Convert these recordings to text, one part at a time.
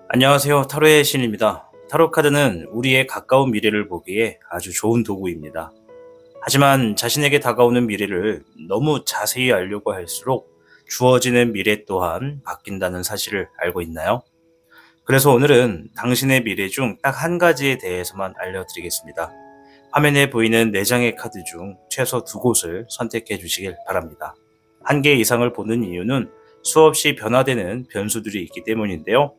안녕하세요. 타로의 신입니다. 타로 카드는 우리의 가까운 미래를 보기에 아주 좋은 도구입니다. 하지만 자신에게 다가오는 미래를 너무 자세히 알려고 할수록 주어지는 미래 또한 바뀐다는 사실을 알고 있나요? 그래서 오늘은 당신의 미래 중 딱 한 가지에 대해서만 알려드리겠습니다. 화면에 보이는 4장의 카드 중 최소 2곳을 선택해 주시길 바랍니다. 한 개 이상을 보는 이유는 수없이 변화되는 변수들이 있기 때문인데요.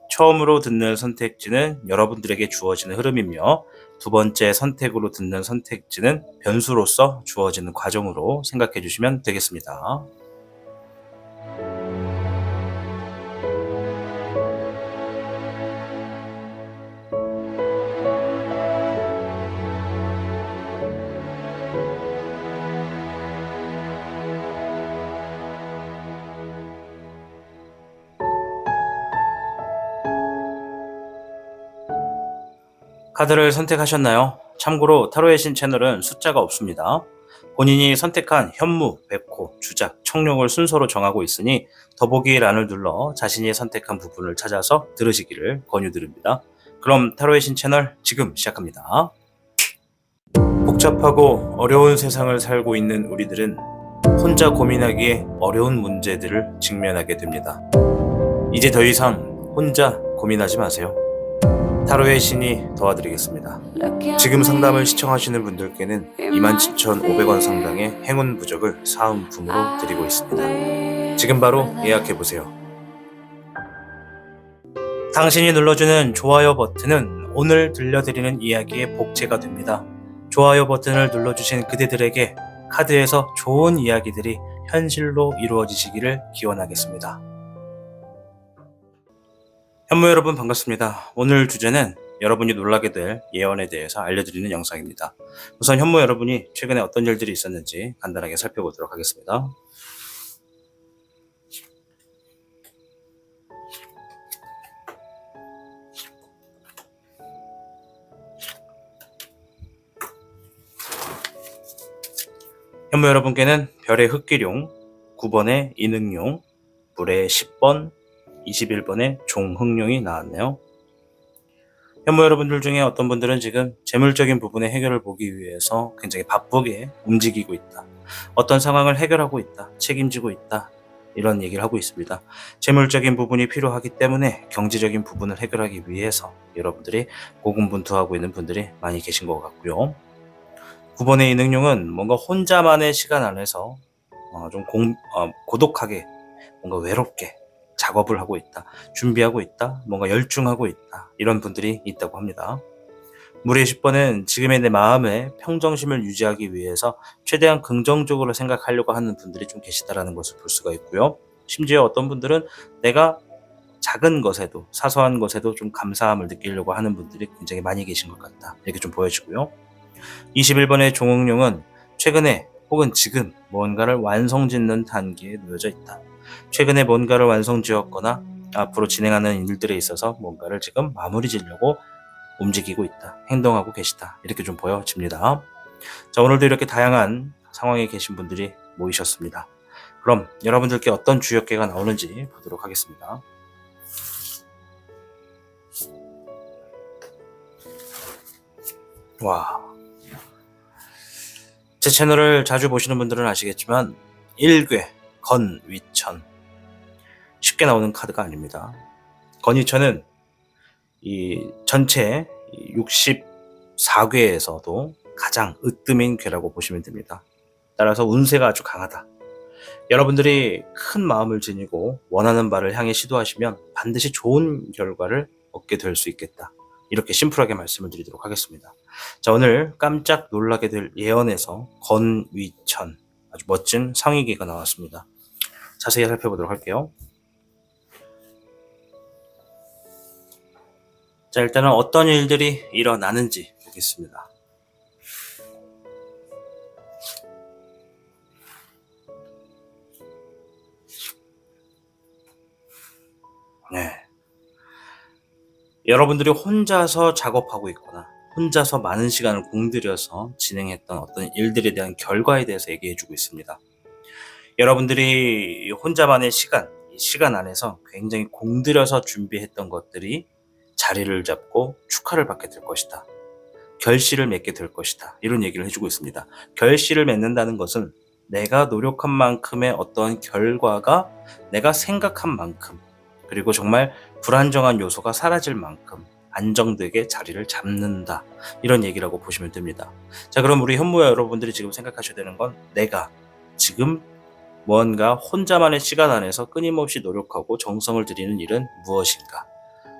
처음으로 듣는 선택지는 여러분들에게 주어지는 흐름이며, 두 번째 선택으로 듣는 선택지는 변수로서 주어지는 과정으로 생각해 주시면 되겠습니다. 카드를 선택하셨나요? 참고로 타로의 신 채널은 숫자가 없습니다. 본인이 선택한 현무, 백호, 주작, 청룡을 순서로 정하고 있으니 더보기란을 눌러 자신이 선택한 부분을 찾아서 들으시기를 권유드립니다. 그럼 타로의 신 채널 지금 시작합니다. 복잡하고 어려운 세상을 살고 있는 우리들은 혼자 고민하기에 어려운 문제들을 직면하게 됩니다. 이제 더 이상 혼자 고민하지 마세요. 타로의 신이 도와드리겠습니다. 지금 상담을 시청하시는 분들께는 27,500원 상당의 행운 부적을 사은품으로 드리고 있습니다. 지금 바로 예약해보세요. 당신이 눌러주는 좋아요 버튼은 오늘 들려드리는 이야기의 복제가 됩니다. 좋아요 버튼을 눌러주신 그대들에게 카드에서 좋은 이야기들이 현실로 이루어지시기를 기원하겠습니다. 현무 여러분 반갑습니다. 오늘 주제는 여러분이 놀라게 될 예언에 대해서 알려드리는 영상입니다. 우선 현무 여러분이 최근에 어떤 일들이 있었는지 간단하게 살펴보도록 하겠습니다. 현무 여러분께는 별의 흑기룡, 9번의 인응용, 불의 10번, 21번의 종흑룡이 나왔네요. 현무 여러분들 중에 어떤 분들은 지금 재물적인 부분의 해결을 보기 위해서 굉장히 바쁘게 움직이고 있다. 어떤 상황을 해결하고 있다. 책임지고 있다. 이런 얘기를 하고 있습니다. 재물적인 부분이 필요하기 때문에 경제적인 부분을 해결하기 위해서 여러분들이 고군분투하고 있는 분들이 많이 계신 것 같고요. 9번의 인응용은 뭔가 혼자만의 시간 안에서 좀 고독하게, 뭔가 외롭게 작업을 하고 있다, 준비하고 있다, 뭔가 열중하고 있다, 이런 분들이 있다고 합니다. 무리의 10번은 지금의 내 마음의 평정심을 유지하기 위해서 최대한 긍정적으로 생각하려고 하는 분들이 좀 계시다라는 것을 볼 수가 있고요. 심지어 어떤 분들은 내가 작은 것에도, 사소한 것에도 좀 감사함을 느끼려고 하는 분들이 굉장히 많이 계신 것 같다, 이렇게 좀 보여지고요. 21번의 종응룡은 최근에 혹은 지금 뭔가를 완성짓는 단계에 놓여져 있다. 최근에 뭔가를 완성지었거나 앞으로 진행하는 일들에 있어서 뭔가를 지금 마무리 지려고 움직이고 있다, 행동하고 계시다, 이렇게 좀 보여집니다. 자, 오늘도 이렇게 다양한 상황에 계신 분들이 모이셨습니다. 그럼 여러분들께 어떤 주역계가 나오는지 보도록 하겠습니다. 와, 제 채널을 자주 보시는 분들은 아시겠지만 일괴, 건위천, 쉽게 나오는 카드가 아닙니다. 건위천은 이 전체 64괴에서도 가장 으뜸인 괴라고 보시면 됩니다. 따라서 운세가 아주 강하다. 여러분들이 큰 마음을 지니고 원하는 바를 향해 시도하시면 반드시 좋은 결과를 얻게 될 수 있겠다, 이렇게 심플하게 말씀을 드리도록 하겠습니다. 자, 오늘 깜짝 놀라게 될 예언에서 건위천, 아주 멋진 상위기가 나왔습니다. 자세히 살펴보도록 할게요. 자, 일단은 어떤 일들이 일어나는지 보겠습니다. 네. 여러분들이 혼자서 작업하고 있거나 혼자서 많은 시간을 공들여서 진행했던 어떤 일들에 대한 결과에 대해서 얘기해주고 있습니다. 여러분들이 혼자만의 시간, 이 시간 안에서 굉장히 공들여서 준비했던 것들이 자리를 잡고 축하를 받게 될 것이다. 결실을 맺게 될 것이다. 이런 얘기를 해주고 있습니다. 결실을 맺는다는 것은 내가 노력한 만큼의 어떤 결과가 내가 생각한 만큼, 그리고 정말 불안정한 요소가 사라질 만큼 안정되게 자리를 잡는다. 이런 얘기라고 보시면 됩니다. 자, 그럼 우리 현무야 여러분들이 지금 생각하셔야 되는 건, 내가 지금 무언가 혼자만의 시간 안에서 끊임없이 노력하고 정성을 들이는 일은 무엇인가?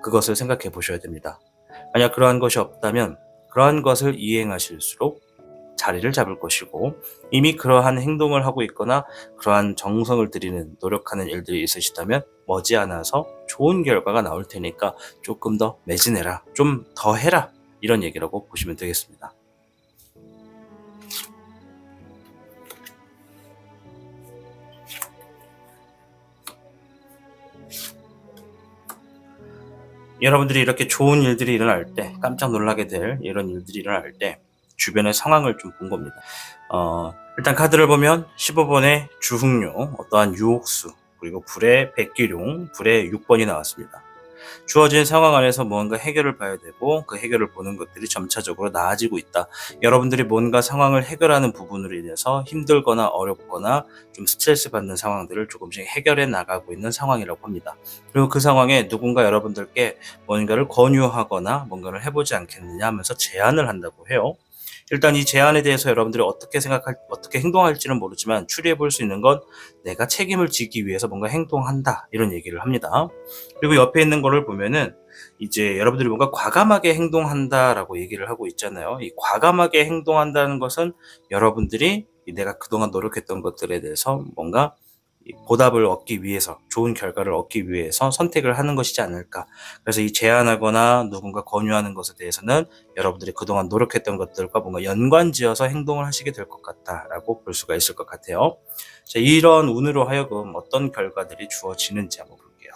그것을 생각해 보셔야 됩니다. 만약 그러한 것이 없다면 그러한 것을 이행하실수록 자리를 잡을 것이고, 이미 그러한 행동을 하고 있거나 그러한 정성을 들이는 노력하는 일들이 있으시다면 머지않아서 좋은 결과가 나올 테니까 조금 더 매진해라, 좀 더 해라, 이런 얘기라고 보시면 되겠습니다. 여러분들이 이렇게 좋은 일들이 일어날 때, 깜짝 놀라게 될 이런 일들이 일어날 때 주변의 상황을 좀 본 겁니다. 일단 카드를 보면 15번의 주흥룡, 어떠한 유혹수, 그리고 불의 백기룡, 불의 6번이 나왔습니다. 주어진 상황 안에서 무언가 해결을 봐야 되고, 그 해결을 보는 것들이 점차적으로 나아지고 있다. 여러분들이 뭔가 상황을 해결하는 부분으로 인해서 힘들거나 어렵거나 좀 스트레스 받는 상황들을 조금씩 해결해 나가고 있는 상황이라고 합니다. 그리고 그 상황에 누군가 여러분들께 뭔가를 권유하거나 뭔가를 해보지 않겠느냐 하면서 제안을 한다고 해요. 일단 이 제안에 대해서 여러분들이 어떻게 행동할지는 모르지만 추리해 볼 수 있는 건, 내가 책임을 지기 위해서 뭔가 행동한다, 이런 얘기를 합니다. 그리고 옆에 있는 거를 보면은 이제 여러분들이 뭔가 과감하게 행동한다라고 얘기를 하고 있잖아요. 이 과감하게 행동한다는 것은 여러분들이 내가 그동안 노력했던 것들에 대해서 뭔가 보답을 얻기 위해서, 좋은 결과를 얻기 위해서 선택을 하는 것이지 않을까. 그래서 이 제안하거나 누군가 권유하는 것에 대해서는 여러분들이 그동안 노력했던 것들과 뭔가 연관지어서 행동을 하시게 될 것 같다라고 볼 수가 있을 것 같아요. 자, 이런 운으로 하여금 어떤 결과들이 주어지는지 한번 볼게요.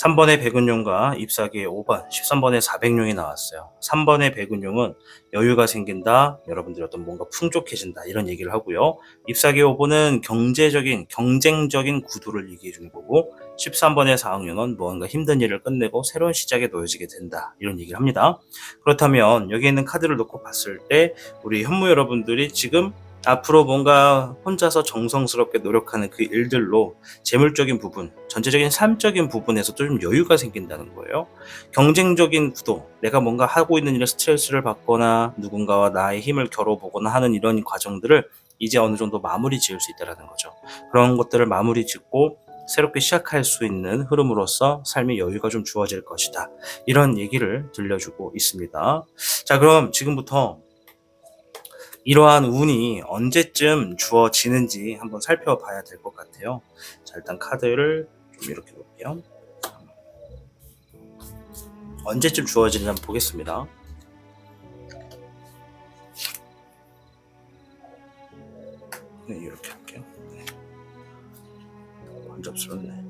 3번의 백운용과 잎사귀의 5번, 13번의 400용이 나왔어요. 3번의 백운용은 여유가 생긴다, 여러분들이 어떤 뭔가 풍족해진다, 이런 얘기를 하고요. 잎사귀의 5번은 경쟁적인 구도를 얘기해 주는 거고, 13번의 4학년은 무언가 힘든 일을 끝내고 새로운 시작에 놓여지게 된다, 이런 얘기를 합니다. 그렇다면 여기 있는 카드를 놓고 봤을 때 우리 현무 여러분들이 지금 앞으로 뭔가 혼자서 정성스럽게 노력하는 그 일들로 재물적인 부분, 전체적인 삶적인 부분에서 좀 여유가 생긴다는 거예요. 경쟁적인 구도, 내가 뭔가 하고 있는 일에 스트레스를 받거나 누군가와 나의 힘을 겨뤄보거나 하는 이런 과정들을 이제 어느 정도 마무리 지을 수 있다는 거죠. 그런 것들을 마무리 짓고 새롭게 시작할 수 있는 흐름으로서 삶의 여유가 좀 주어질 것이다, 이런 얘기를 들려주고 있습니다. 자, 그럼 지금부터 이러한 운이 언제쯤 주어지는지 한번 살펴봐야 될 것 같아요. 자, 일단 카드를 좀 이렇게 놓을게요. 언제쯤 주어지는지 한번 보겠습니다. 네, 이렇게 할게요. 네. 번잡스럽네.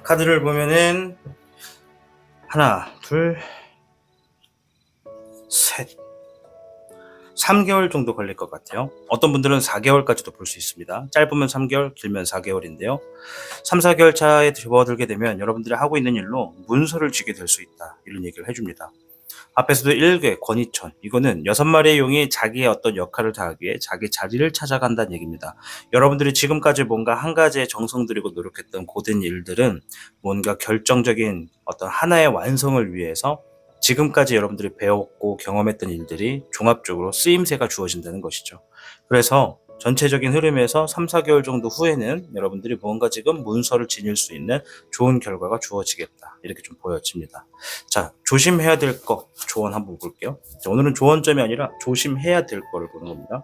카드를 보면은 하나, 둘, 셋, 3개월 정도 걸릴 것 같아요. 어떤 분들은 4개월까지도 볼 수 있습니다. 짧으면 3개월, 길면 4개월인데요. 3, 4개월 차에 접어들게 되면 여러분들이 하고 있는 일로 문서를 쥐게 될 수 있다, 이런 얘기를 해줍니다. 앞에서도 1개 권위천, 이거는 6마리의 용이 자기의 어떤 역할을 다하기 위해 자기 자리를 찾아간다는 얘기입니다. 여러분들이 지금까지 뭔가 한 가지에 정성 들이고 노력했던 고된 일들은 뭔가 결정적인 어떤 하나의 완성을 위해서 지금까지 여러분들이 배웠고 경험했던 일들이 종합적으로 쓰임새가 주어진다는 것이죠. 그래서 전체적인 흐름에서 3, 4개월 정도 후에는 여러분들이 뭔가 지금 문서를 지닐 수 있는 좋은 결과가 주어지겠다. 이렇게 좀 보여집니다. 자, 조심해야 될 거 조언 한번 볼게요. 자, 오늘은 조언점이 아니라 조심해야 될 거를 보는 겁니다.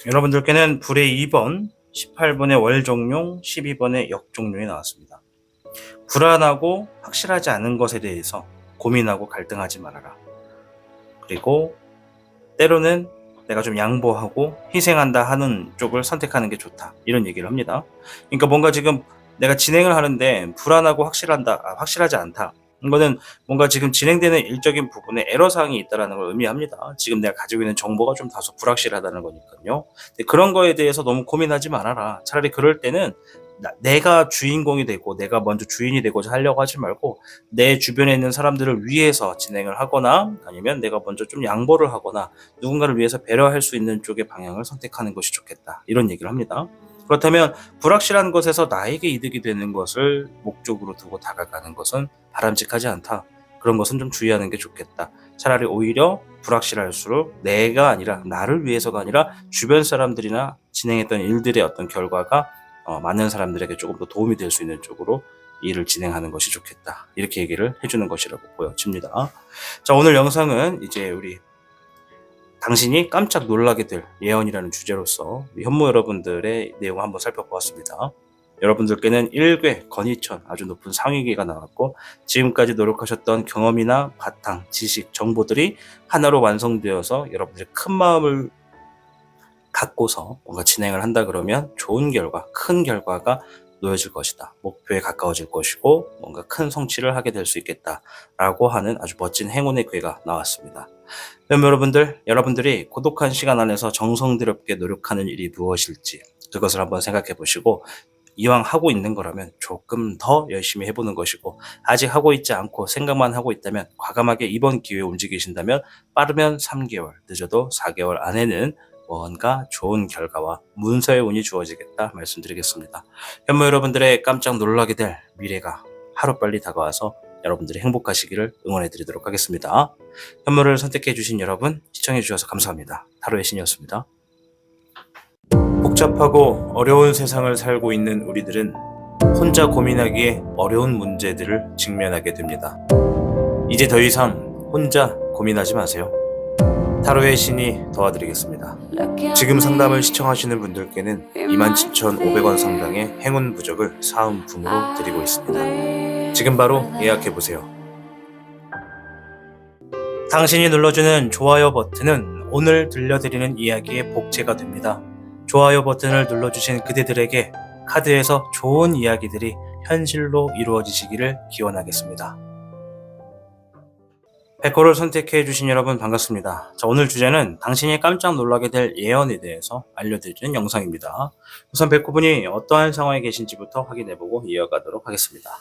여러분들께는 불의 2번, 18번의 월종룡, 12번의 역종룡이 나왔습니다. 불안하고 확실하지 않은 것에 대해서 고민하고 갈등하지 말아라. 그리고 때로는 내가 좀 양보하고 희생한다 하는 쪽을 선택하는 게 좋다. 이런 얘기를 합니다. 그러니까 뭔가 지금 내가 진행을 하는데 불안하고 확실하지 않다. 이거는 뭔가 지금 진행되는 일적인 부분에 애로사항이 있다는 걸 의미합니다. 지금 내가 가지고 있는 정보가 좀 다소 불확실하다는 거니까요. 그런 거에 대해서 너무 고민하지 말아라. 차라리 그럴 때는 내가 주인공이 되고 내가 먼저 주인이 되고자 하려고 하지 말고 내 주변에 있는 사람들을 위해서 진행을 하거나 아니면 내가 먼저 좀 양보를 하거나 누군가를 위해서 배려할 수 있는 쪽의 방향을 선택하는 것이 좋겠다. 이런 얘기를 합니다. 그렇다면 불확실한 것에서 나에게 이득이 되는 것을 목적으로 두고 다가가는 것은 바람직하지 않다. 그런 것은 좀 주의하는 게 좋겠다. 차라리 오히려 불확실할수록 내가 아니라 나를 위해서가 아니라 주변 사람들이나 진행했던 일들의 어떤 결과가 많은 사람들에게 조금 더 도움이 될 수 있는 쪽으로 일을 진행하는 것이 좋겠다. 이렇게 얘기를 해주는 것이라고 보여집니다. 자, 오늘 영상은 이제 우리 당신이 깜짝 놀라게 될 예언이라는 주제로서 현모 여러분들의 내용을 한번 살펴보았습니다. 여러분들께는 1궤 건의천 아주 높은 상위계가 나왔고 지금까지 노력하셨던 경험이나 바탕, 지식, 정보들이 하나로 완성되어서 여러분들의 큰 마음을 갖고서 뭔가 진행을 한다 그러면 좋은 결과, 큰 결과가 놓여질 것이다. 목표에 가까워질 것이고 뭔가 큰 성취를 하게 될 수 있겠다라고 하는 아주 멋진 행운의 궤가 나왔습니다. 그럼 여러분들이 고독한 시간 안에서 정성스럽게 노력하는 일이 무엇일지 그것을 한번 생각해 보시고 이왕 하고 있는 거라면 조금 더 열심히 해보는 것이고 아직 하고 있지 않고 생각만 하고 있다면 과감하게 이번 기회에 움직이신다면 빠르면 3개월, 늦어도 4개월 안에는 뭔가 좋은 결과와 문서의 운이 주어지겠다 말씀드리겠습니다. 현모 여러분들의 깜짝 놀라게 될 미래가 하루빨리 다가와서 여러분들이 행복하시기를 응원해 드리도록 하겠습니다. 현모를 선택해 주신 여러분 시청해 주셔서 감사합니다. 타로의 신이었습니다. 복잡하고 어려운 세상을 살고 있는 우리들은 혼자 고민하기에 어려운 문제들을 직면하게 됩니다. 이제 더 이상 혼자 고민하지 마세요. 타로의 신이 도와드리겠습니다. 지금 상담을 시청하시는 분들께는 27,500원 상당의 행운 부적을 사은품으로 드리고 있습니다. 지금 바로 예약해보세요. 당신이 눌러주는 좋아요 버튼은 오늘 들려드리는 이야기의 복제가 됩니다. 좋아요 버튼을 눌러주신 그대들에게 카드에서 좋은 이야기들이 현실로 이루어지시기를 기원하겠습니다. 백호를 선택해 주신 여러분 반갑습니다. 자, 오늘 주제는 당신이 깜짝 놀라게 될 예언에 대해서 알려드리는 영상입니다. 우선 백호분이 어떠한 상황에 계신지부터 확인해보고 이어가도록 하겠습니다.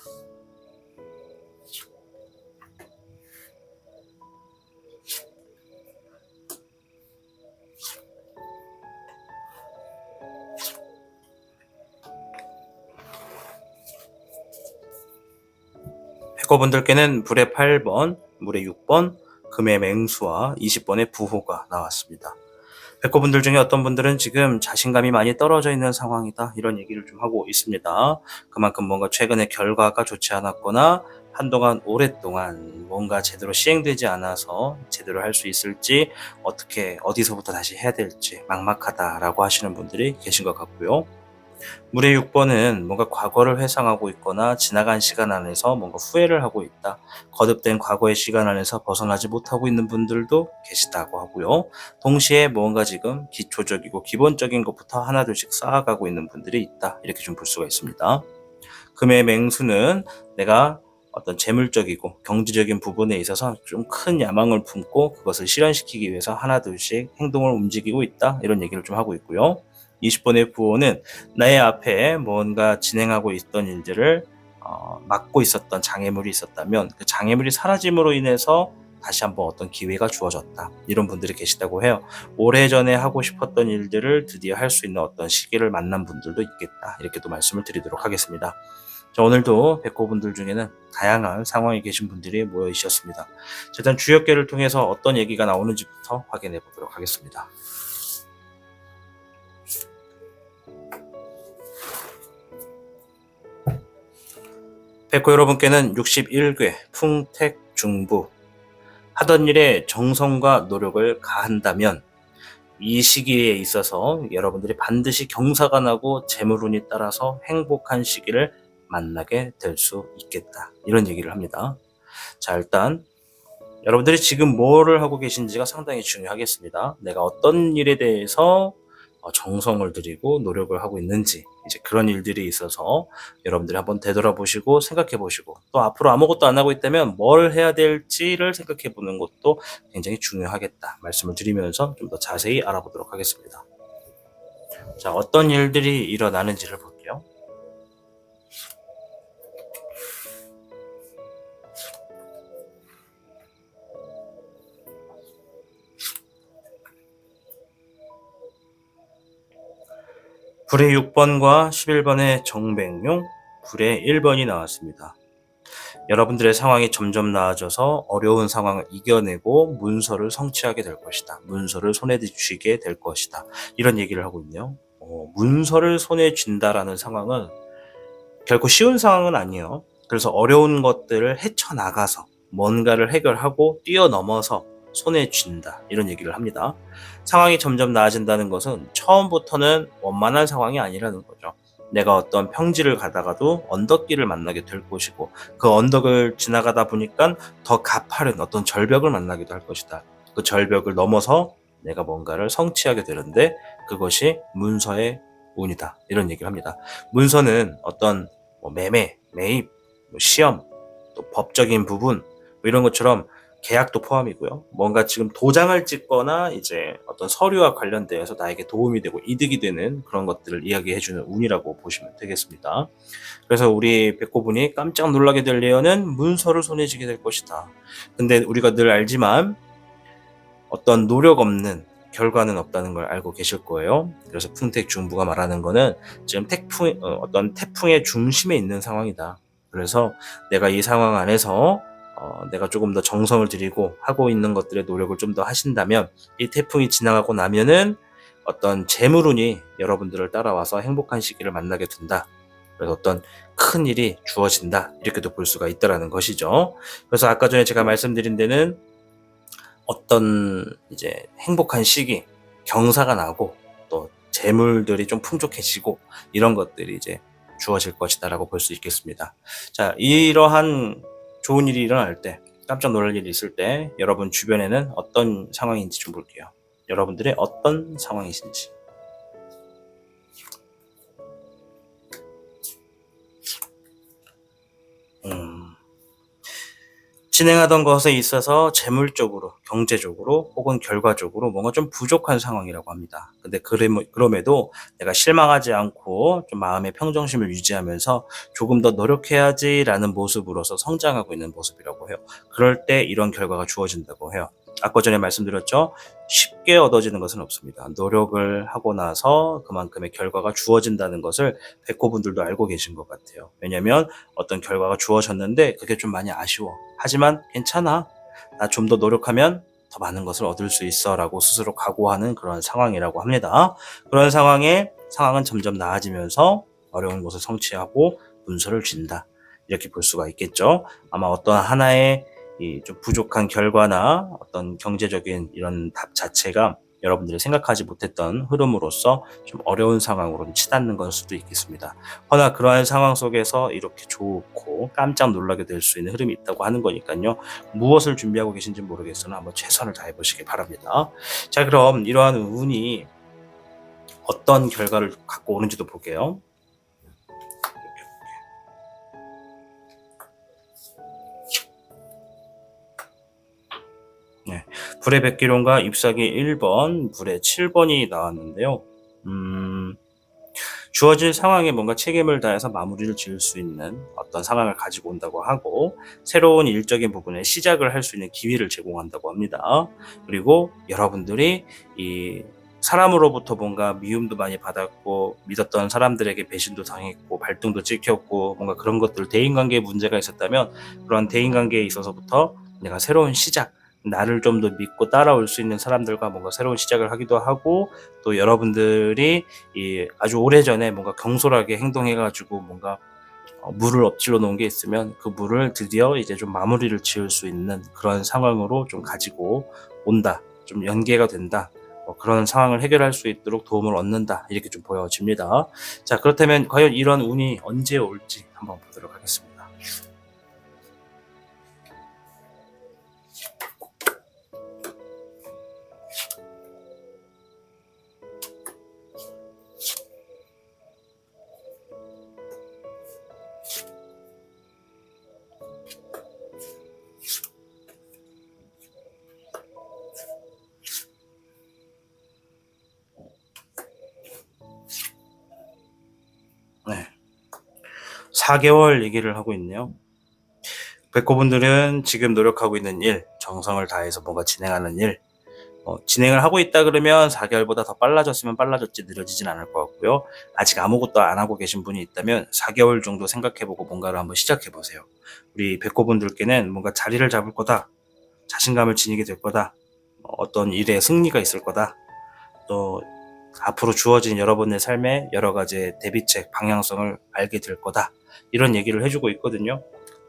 백호분들께는 불의 8번, 물의 6번, 금의 맹수와 20번의 부호가 나왔습니다. 백호분들 중에 어떤 분들은 지금 자신감이 많이 떨어져 있는 상황이다 이런 얘기를 좀 하고 있습니다. 그만큼 뭔가 최근에 결과가 좋지 않았거나 한동안 오랫동안 뭔가 제대로 시행되지 않아서 제대로 할 수 있을지 어디서부터 다시 해야 될지 막막하다라고 하시는 분들이 계신 것 같고요. 물의 6번은 뭔가 과거를 회상하고 있거나 지나간 시간 안에서 뭔가 후회를 하고 있다. 거듭된 과거의 시간 안에서 벗어나지 못하고 있는 분들도 계시다고 하고요. 동시에 뭔가 지금 기초적이고 기본적인 것부터 하나둘씩 쌓아가고 있는 분들이 있다. 이렇게 좀 볼 수가 있습니다. 금의 맹수는 내가 어떤 재물적이고 경제적인 부분에 있어서 좀 큰 야망을 품고 그것을 실현시키기 위해서 하나둘씩 행동을 움직이고 있다. 이런 얘기를 좀 하고 있고요. 20번의 부호는 나의 앞에 뭔가 진행하고 있던 일들을 막고 있었던 장애물이 있었다면 그 장애물이 사라짐으로 인해서 다시 한번 어떤 기회가 주어졌다. 이런 분들이 계시다고 해요. 오래전에 하고 싶었던 일들을 드디어 할 수 있는 어떤 시기를 만난 분들도 있겠다. 이렇게 또 말씀을 드리도록 하겠습니다. 자, 오늘도 백호분들 중에는 다양한 상황에 계신 분들이 모여 있었습니다. 자, 일단 주역계를 통해서 어떤 얘기가 나오는지부터 확인해 보도록 하겠습니다. 백호 여러분께는 61궤 풍택중부, 하던 일에 정성과 노력을 가한다면 이 시기에 있어서 여러분들이 반드시 경사가 나고 재물운이 따라서 행복한 시기를 만나게 될 수 있겠다. 이런 얘기를 합니다. 자, 일단 여러분들이 지금 뭐를 하고 계신지가 상당히 중요하겠습니다. 내가 어떤 일에 대해서 정성을 들이고 노력을 하고 있는지, 이제 그런 일들이 있어서 여러분들이 한번 되돌아보시고 생각해 보시고, 또 앞으로 아무것도 안 하고 있다면 뭘 해야 될지를 생각해 보는 것도 굉장히 중요하겠다 말씀을 드리면서 좀 더 자세히 알아보도록 하겠습니다. 자, 어떤 일들이 일어나는지를 볼게요. 불의 6번과 11번의 정백용, 불의 1번이 나왔습니다. 여러분들의 상황이 점점 나아져서 어려운 상황을 이겨내고 문서를 성취하게 될 것이다. 문서를 손에 쥐게 될 것이다. 이런 얘기를 하고 있네요. 문서를 손에 쥔다라는 상황은 결코 쉬운 상황은 아니에요. 그래서 어려운 것들을 헤쳐나가서 뭔가를 해결하고 뛰어넘어서 손에 쥔다. 이런 얘기를 합니다. 상황이 점점 나아진다는 것은 처음부터는 원만한 상황이 아니라는 거죠. 내가 어떤 평지를 가다가도 언덕길을 만나게 될 것이고, 그 언덕을 지나가다 보니까 더 가파른 어떤 절벽을 만나기도 할 것이다. 그 절벽을 넘어서 내가 뭔가를 성취하게 되는데 그것이 문서의 운이다. 이런 얘기를 합니다. 문서는 어떤 매매, 매입, 시험, 또 법적인 부분 이런 것처럼 계약도 포함이고요. 뭔가 지금 도장을 찍거나 이제 어떤 서류와 관련되어서 나에게 도움이 되고 이득이 되는 그런 것들을 이야기해주는 운이라고 보시면 되겠습니다. 그래서 우리 백호분이 깜짝 놀라게 될 예언은 문서를 손에 쥐게 될 것이다. 근데 우리가 늘 알지만 어떤 노력 없는 결과는 없다는 걸 알고 계실 거예요. 그래서 풍택중부가 말하는 거는 지금 어떤 태풍의 중심에 있는 상황이다. 그래서 내가 이 상황 안에서 내가 조금 더 정성을 들이고 하고 있는 것들의 노력을 좀 더 하신다면 이 태풍이 지나가고 나면은 어떤 재물운이 여러분들을 따라와서 행복한 시기를 만나게 된다. 그래서 어떤 큰 일이 주어진다. 이렇게도 볼 수가 있다라는 것이죠. 그래서 아까 전에 제가 말씀드린 데는 어떤 이제 행복한 시기, 경사가 나고 또 재물들이 좀 풍족해지고 이런 것들이 이제 주어질 것이다라고 볼 수 있겠습니다. 자, 이러한 좋은 일이 일어날 때, 깜짝 놀랄 일이 있을 때 여러분 주변에는 어떤 상황인지 좀 볼게요. 여러분들의 어떤 상황이신지. 진행하던 것에 있어서 재물적으로, 경제적으로 혹은 결과적으로 뭔가 좀 부족한 상황이라고 합니다. 근데 그럼에도 내가 실망하지 않고 좀 마음의 평정심을 유지하면서 조금 더 노력해야지라는 모습으로서 성장하고 있는 모습이라고 해요. 그럴 때 이런 결과가 주어진다고 해요. 아까 전에 말씀드렸죠. 쉽게 얻어지는 것은 없습니다. 노력을 하고 나서 그만큼의 결과가 주어진다는 것을 백호분들도 알고 계신 것 같아요. 왜냐하면 어떤 결과가 주어졌는데 그게 좀 많이 아쉬워. 하지만 괜찮아. 나 좀 더 노력하면 더 많은 것을 얻을 수 있어 라고 스스로 각오하는 그런 상황이라고 합니다. 그런 상황은 점점 나아지면서 어려운 것을 성취하고 문서를 쥔다. 이렇게 볼 수가 있겠죠. 아마 어떤 하나의 좀 부족한 결과나 어떤 경제적인 이런 답 자체가 여러분들이 생각하지 못했던 흐름으로서 좀 어려운 상황으로 치닫는 걸 수도 있겠습니다. 허나 그러한 상황 속에서 이렇게 좋고 깜짝 놀라게 될 수 있는 흐름이 있다고 하는 거니까요. 무엇을 준비하고 계신지 모르겠으나 한번 최선을 다해 보시기 바랍니다. 자, 그럼 이러한 운이 어떤 결과를 갖고 오는지도 볼게요. 네, 불의 백기론과 잎사귀 1번, 불의 7번이 나왔는데요. 주어질 상황에 뭔가 책임을 다해서 마무리를 지을 수 있는 어떤 상황을 가지고 온다고 하고, 새로운 일적인 부분에 시작을 할 수 있는 기회를 제공한다고 합니다. 그리고 여러분들이 이 사람으로부터 뭔가 미움도 많이 받았고, 믿었던 사람들에게 배신도 당했고, 발등도 찍혔고, 뭔가 그런 것들, 대인관계에 문제가 있었다면 그런 대인관계에 있어서부터 내가 새로운 시작, 나를 좀 더 믿고 따라올 수 있는 사람들과 뭔가 새로운 시작을 하기도 하고, 또 여러분들이 이 아주 오래전에 뭔가 경솔하게 행동해가지고 뭔가 물을 엎질러 놓은 게 있으면 그 물을 드디어 이제 좀 마무리를 지을 수 있는 그런 상황으로 좀 가지고 온다, 좀 연계가 된다, 그런 상황을 해결할 수 있도록 도움을 얻는다, 이렇게 좀 보여집니다. 자, 그렇다면 과연 이런 운이 언제 올지 한번 보도록 하겠습니다. 네, 4개월 얘기를 하고 있네요. 백호분들은 지금 노력하고 있는 일, 정성을 다해서 뭔가 진행하는 일, 진행을 하고 있다 그러면 4개월보다 더 빨라졌으면 빨라졌지 느려지진 않을 것 같고요. 아직 아무것도 안 하고 계신 분이 있다면 4개월 정도 생각해보고 뭔가를 한번 시작해보세요. 우리 백호분들께는 뭔가 자리를 잡을 거다, 자신감을 지니게 될 거다, 어떤 일에 승리가 있을 거다, 또 앞으로 주어진 여러분의 삶의 여러 가지 대비책, 방향성을 알게 될 거다, 이런 얘기를 해주고 있거든요.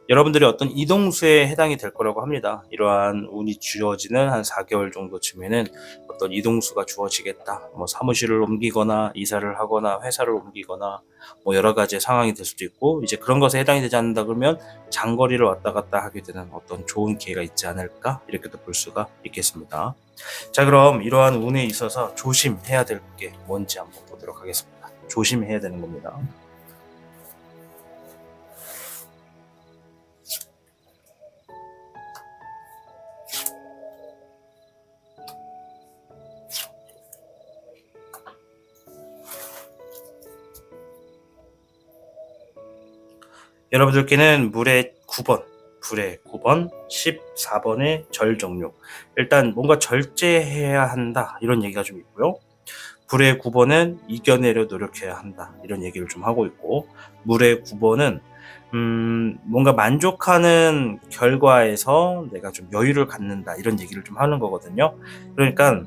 여러분들이 어떤 이동수에 해당이 될 거라고 합니다. 이러한 운이 주어지는 한 4개월 정도쯤에는 어떤 이동수가 주어지겠다. 뭐 사무실을 옮기거나 이사를 하거나 회사를 옮기거나 뭐 여러 가지 상황이 될 수도 있고, 이제 그런 것에 해당이 되지 않는다 그러면 장거리를 왔다 갔다 하게 되는 어떤 좋은 기회가 있지 않을까, 이렇게도 볼 수가 있겠습니다. 자, 그럼 이러한 운에 있어서 조심해야 될 게 뭔지 한번 보도록 하겠습니다. 조심해야 되는 겁니다. 여러분들께는 물의 9번, 불의 9번, 14번의 절정욕. 일단 뭔가 절제해야 한다, 이런 얘기가 좀 있고요. 불의 9번은 이겨내려 노력해야 한다, 이런 얘기를 좀 하고 있고, 물의 9번은 뭔가 만족하는 결과에서 내가 좀 여유를 갖는다, 이런 얘기를 좀 하는 거거든요. 그러니까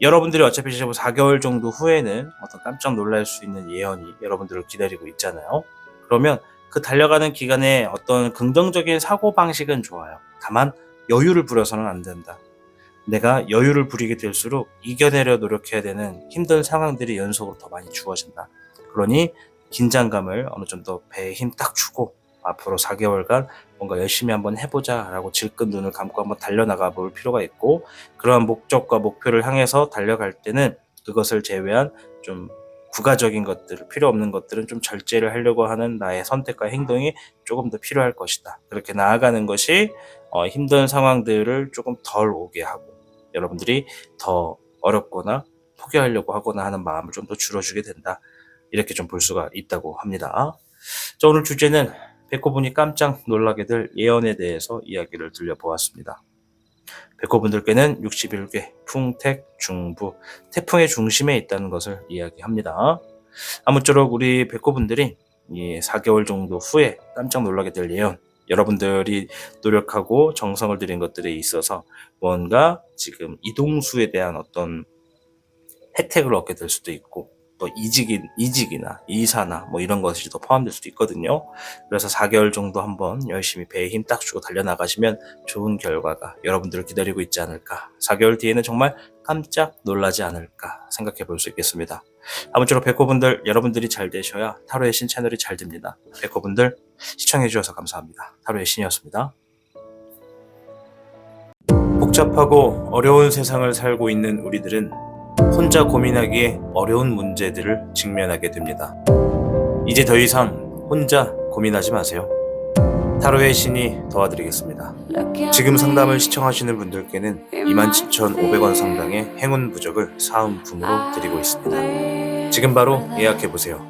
여러분들이 어차피 4개월 정도 후에는 어떤 깜짝 놀랄 수 있는 예언이 여러분들을 기다리고 있잖아요. 그러면 그 달려가는 기간에 어떤 긍정적인 사고방식은 좋아요. 다만 여유를 부려서는 안 된다. 내가 여유를 부리게 될수록 이겨내려 노력해야 되는 힘든 상황들이 연속으로 더 많이 주어진다. 그러니 긴장감을 어느 정도 배에 힘 딱 주고 앞으로 4개월간 뭔가 열심히 한번 해보자 라고 질끈 눈을 감고 한번 달려나가 볼 필요가 있고, 그러한 목적과 목표를 향해서 달려갈 때는 그것을 제외한 좀 부가적인 것들, 필요 없는 것들은 좀 절제를 하려고 하는 나의 선택과 행동이 조금 더 필요할 것이다. 그렇게 나아가는 것이 힘든 상황들을 조금 덜 오게 하고, 여러분들이 더 어렵거나 포기하려고 하거나 하는 마음을 좀 더 줄여주게 된다, 이렇게 좀 볼 수가 있다고 합니다. 자, 오늘 주제는 백호분이 깜짝 놀라게 될 예언에 대해서 이야기를 들려보았습니다. 백호분들께는 61개 풍택 중부, 태풍의 중심에 있다는 것을 이야기합니다. 아무쪼록 우리 백호분들이 이 4개월 정도 후에 깜짝 놀라게 될 예언, 여러분들이 노력하고 정성을 들인 것들에 있어서 뭔가 지금 이동수에 대한 어떤 혜택을 얻게 될 수도 있고, 또 이직이나 이사나 뭐 이런 것이 더 포함될 수도 있거든요. 그래서 4개월 정도 한번 열심히 배에 힘 딱 주고 달려나가시면 좋은 결과가 여러분들을 기다리고 있지 않을까, 4개월 뒤에는 정말 깜짝 놀라지 않을까 생각해 볼 수 있겠습니다. 아무쪼록 백호분들, 여러분들이 잘 되셔야 타로의 신 채널이 잘 됩니다. 백호분들 시청해 주셔서 감사합니다. 타로의 신이었습니다. 복잡하고 어려운 세상을 살고 있는 우리들은 혼자 고민하기에 어려운 문제들을 직면하게 됩니다. 이제 더 이상 혼자 고민하지 마세요. 타로의 신이 도와드리겠습니다. 지금 상담을 시청하시는 분들께는 27,500원 상당의 행운 부적을 사은품으로 드리고 있습니다. 지금 바로 예약해보세요.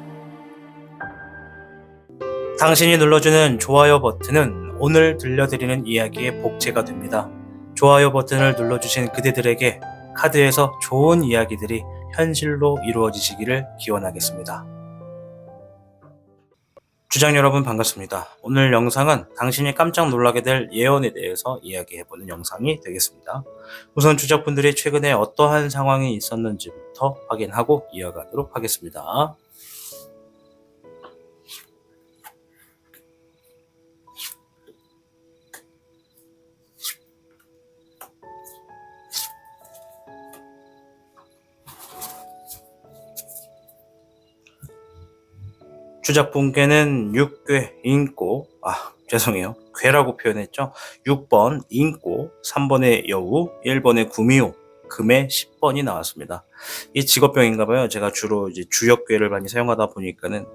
당신이 눌러주는 좋아요 버튼은 오늘 들려드리는 이야기의 복제가 됩니다. 좋아요 버튼을 눌러주신 그대들에게 카드에서 좋은 이야기들이 현실로 이루어지시기를 기원하겠습니다. 주장 여러분 반갑습니다. 오늘 영상은 당신이 깜짝 놀라게 될 예언에 대해서 이야기해보는 영상이 되겠습니다. 우선 주작분들이 최근에 어떠한 상황이 있었는지부터 확인하고 이어가도록 하겠습니다. 주작분께는 6괴 인꼬, 죄송해요. 괴라고 표현했죠. 6번 인꼬, 3번의 여우, 1번의 구미호, 금의 10번이 나왔습니다. 이 직업병인가봐요. 제가 주로 이제 주역괴를 많이 사용하다 보니까는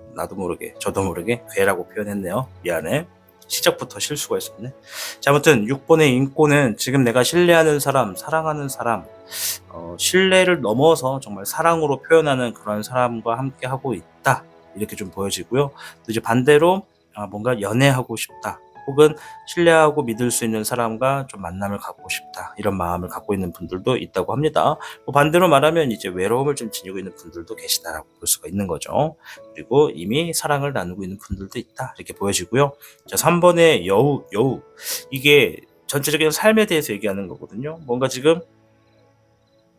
저도 모르게 괴라고 표현했네요. 미안해. 시작부터 실수가 있었네. 자, 아무튼 6번의 인꼬는 지금 내가 신뢰하는 사람, 사랑하는 사람, 신뢰를 넘어서 정말 사랑으로 표현하는 그런 사람과 함께 하고 있다. 이렇게 좀 보여지고요. 또 이제 반대로 뭔가 연애하고 싶다. 혹은 신뢰하고 믿을 수 있는 사람과 좀 만남을 갖고 싶다. 이런 마음을 갖고 있는 분들도 있다고 합니다. 반대로 말하면 이제 외로움을 좀 지니고 있는 분들도 계시다라고 볼 수가 있는 거죠. 그리고 이미 사랑을 나누고 있는 분들도 있다. 이렇게 보여지고요. 자, 3번의 여우. 이게 전체적인 삶에 대해서 얘기하는 거거든요. 뭔가 지금